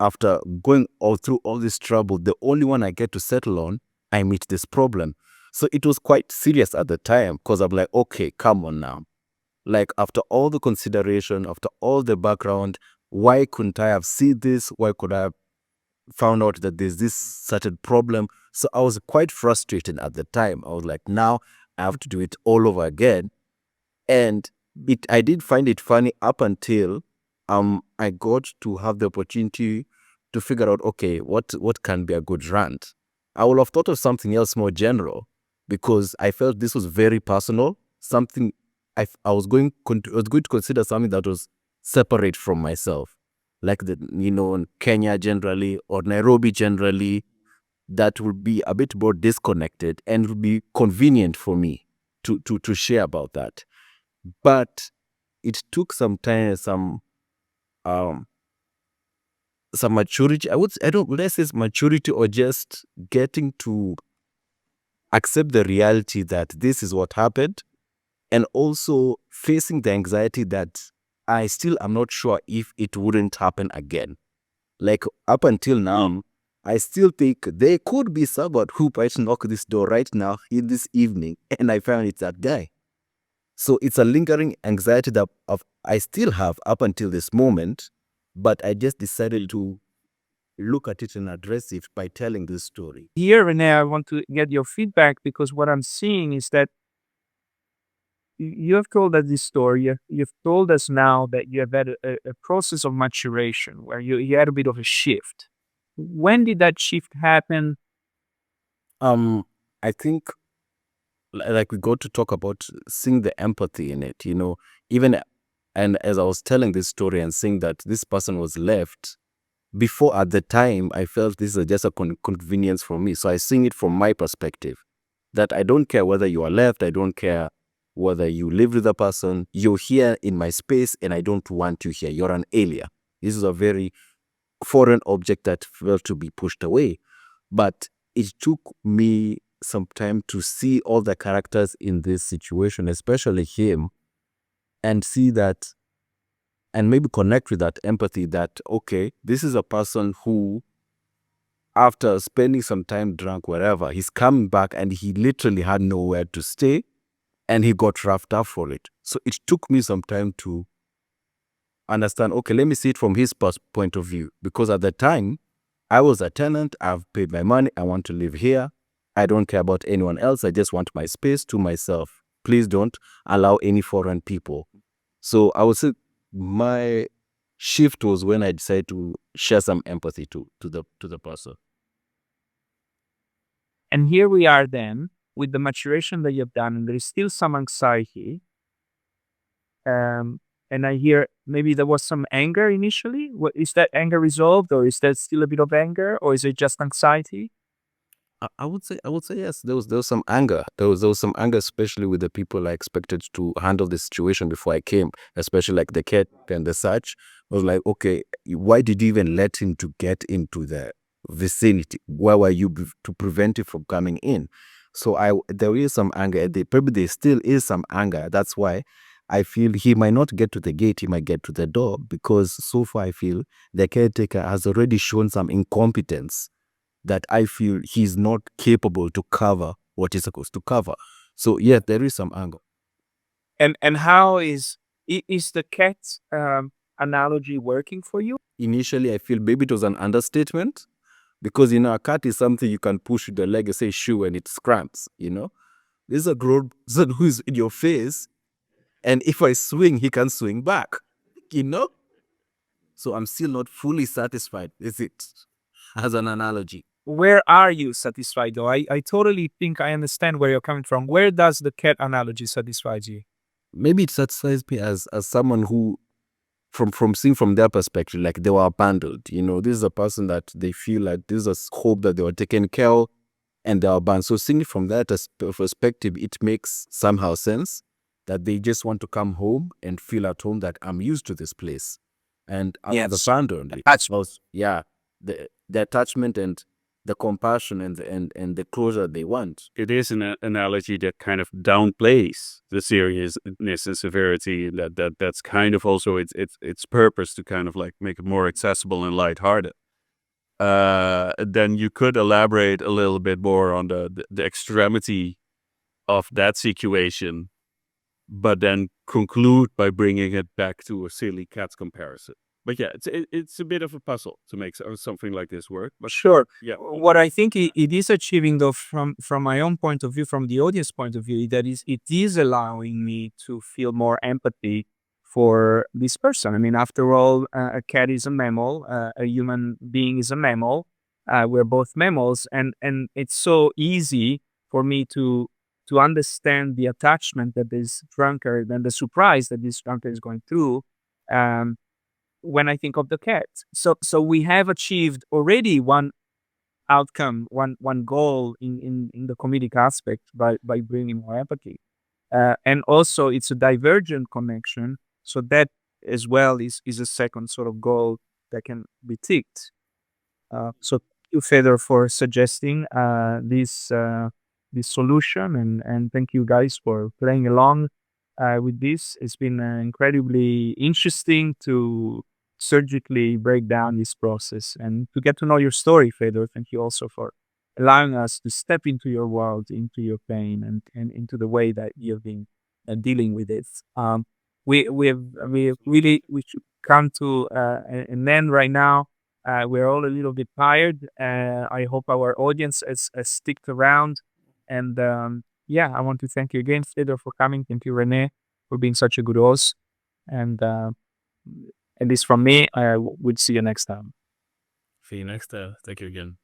after going through all this trouble, the only one I get to settle on, I meet this problem. So it was quite serious at the time, because I'm like, okay, come on now. Like, after all the consideration, after all the background, why couldn't I have seen this? Why could I have found out that there's this certain problem? So I was quite frustrated at the time. I was like, now I have to do it all over again. And I did find it funny up until I got to have the opportunity to figure out, okay, what can be a good rant? I would have thought of something else more general, because I felt this was very personal, something I was going to consider something that was separate from myself, like in Kenya generally or Nairobi generally, that would be a bit more disconnected and would be convenient for me to share about that. But it took some time, some maturity. Let's say maturity, or just getting to accept the reality that this is what happened, and also facing the anxiety that I still am not sure if it wouldn't happen again. Like, up until now, I still think there could be someone who might knock this door right now in this evening, and I found it's that guy. So it's a lingering anxiety that I still have up until this moment, but I just decided to look at it and address it by telling this story.
Here, Rene, I want to get your feedback, because what I'm seeing is that you have told us this story. You've told us now that you have had a process of maturation where you had a bit of a shift. When did that shift happen?
I think, like, we got to talk about seeing the empathy in it, even, and as I was telling this story and seeing that this person was left, before, at the time, I felt this is just a convenience for me. So I sing it from my perspective, that I don't care whether you are left, I don't care whether you live with a person, you're here in my space and I don't want you here. You're an alien. This is a very foreign object that felt to be pushed away. But it took me some time to see all the characters in this situation, especially him, and see that, and maybe connect with that empathy that, okay, this is a person who, after spending some time drunk wherever, he's coming back and he literally had nowhere to stay and he got roughed up for it. So it took me some time to understand, okay, let me see it from his point of view. Because at the time, I was a tenant, I've paid my money, I want to live here. I don't care about anyone else. I just want my space to myself. Please don't allow any foreign people. So I would say my shift was when I decided to share some empathy to the person.
And here we are then with the maturation that you've done, and there is still some anxiety. And I hear maybe there was some anger initially. Is that anger resolved, or is there still a bit of anger, or is it just anxiety?
I would say yes. There was some anger. There was some anger, especially with the people I expected to handle the situation before I came, especially like the cat and the such. I was like, okay, why did you even let him to get into the vicinity? Why were you to prevent him from coming in? So there is some anger. Probably there still is some anger. That's why I feel he might not get to the gate. He might get to the door, because so far I feel the caretaker has already shown some incompetence that I feel he's not capable to cover what he's supposed to cover. So yeah, there is some anger.
And how is the cat analogy working for you?
Initially, I feel maybe it was an understatement, because a cat is something you can push with the leg, say shoe, and it scramps. This is a grown person who's in your face, and if I swing, he can swing back. So I'm still not fully satisfied with it as an analogy.
Where are you satisfied though? I totally think I understand where you're coming from. Where does the cat analogy satisfy you?
Maybe it satisfies me as someone who, from seeing from their perspective, like they were abandoned. This is a person that they feel like this is a hope that they were taken care of, and they are abandoned. So seeing it from that perspective, it makes somehow sense that they just want to come home and feel at home, that I'm used to this place. And I was abandoned. Yeah, the attachment and the compassion and the closure they want.
It is an analogy that kind of downplays the seriousness and severity. That's kind of also its purpose, to kind of like make it more accessible and lighthearted. Then you could elaborate a little bit more on the extremity of that situation, but then conclude by bringing it back to a silly cat comparison. But yeah, it's a bit of a puzzle to make something like this work. But
Sure.
yeah,
What I think it is achieving, though, from my own point of view, from the audience point of view, it is allowing me to feel more empathy for this person. I mean, after all, a cat is a mammal, a human being is a mammal. We're both mammals, and it's so easy for me to understand the attachment that this drunkard and the surprise that this drunkard is going through. Um, when I think of the cat. So we have achieved already one outcome, one goal in the comedic aspect by bringing more empathy. And also it's a divergent connection. So that as well is a second sort of goal that can be ticked. So thank you, Fedor, for suggesting this solution, and thank you guys for playing along with this. It's been incredibly interesting to surgically break down this process and to get to know your story, Fedor. Thank you also for allowing us to step into your world, into your pain, and into the way that you've been dealing with it. We should come to an end right now. We're all a little bit tired. I hope our audience has sticked around. And yeah, I want to thank you again, Fedor, for coming. Thank you, Rene, for being such a good host. And at least from me, I would see you next time.
see you next time. Thank you again.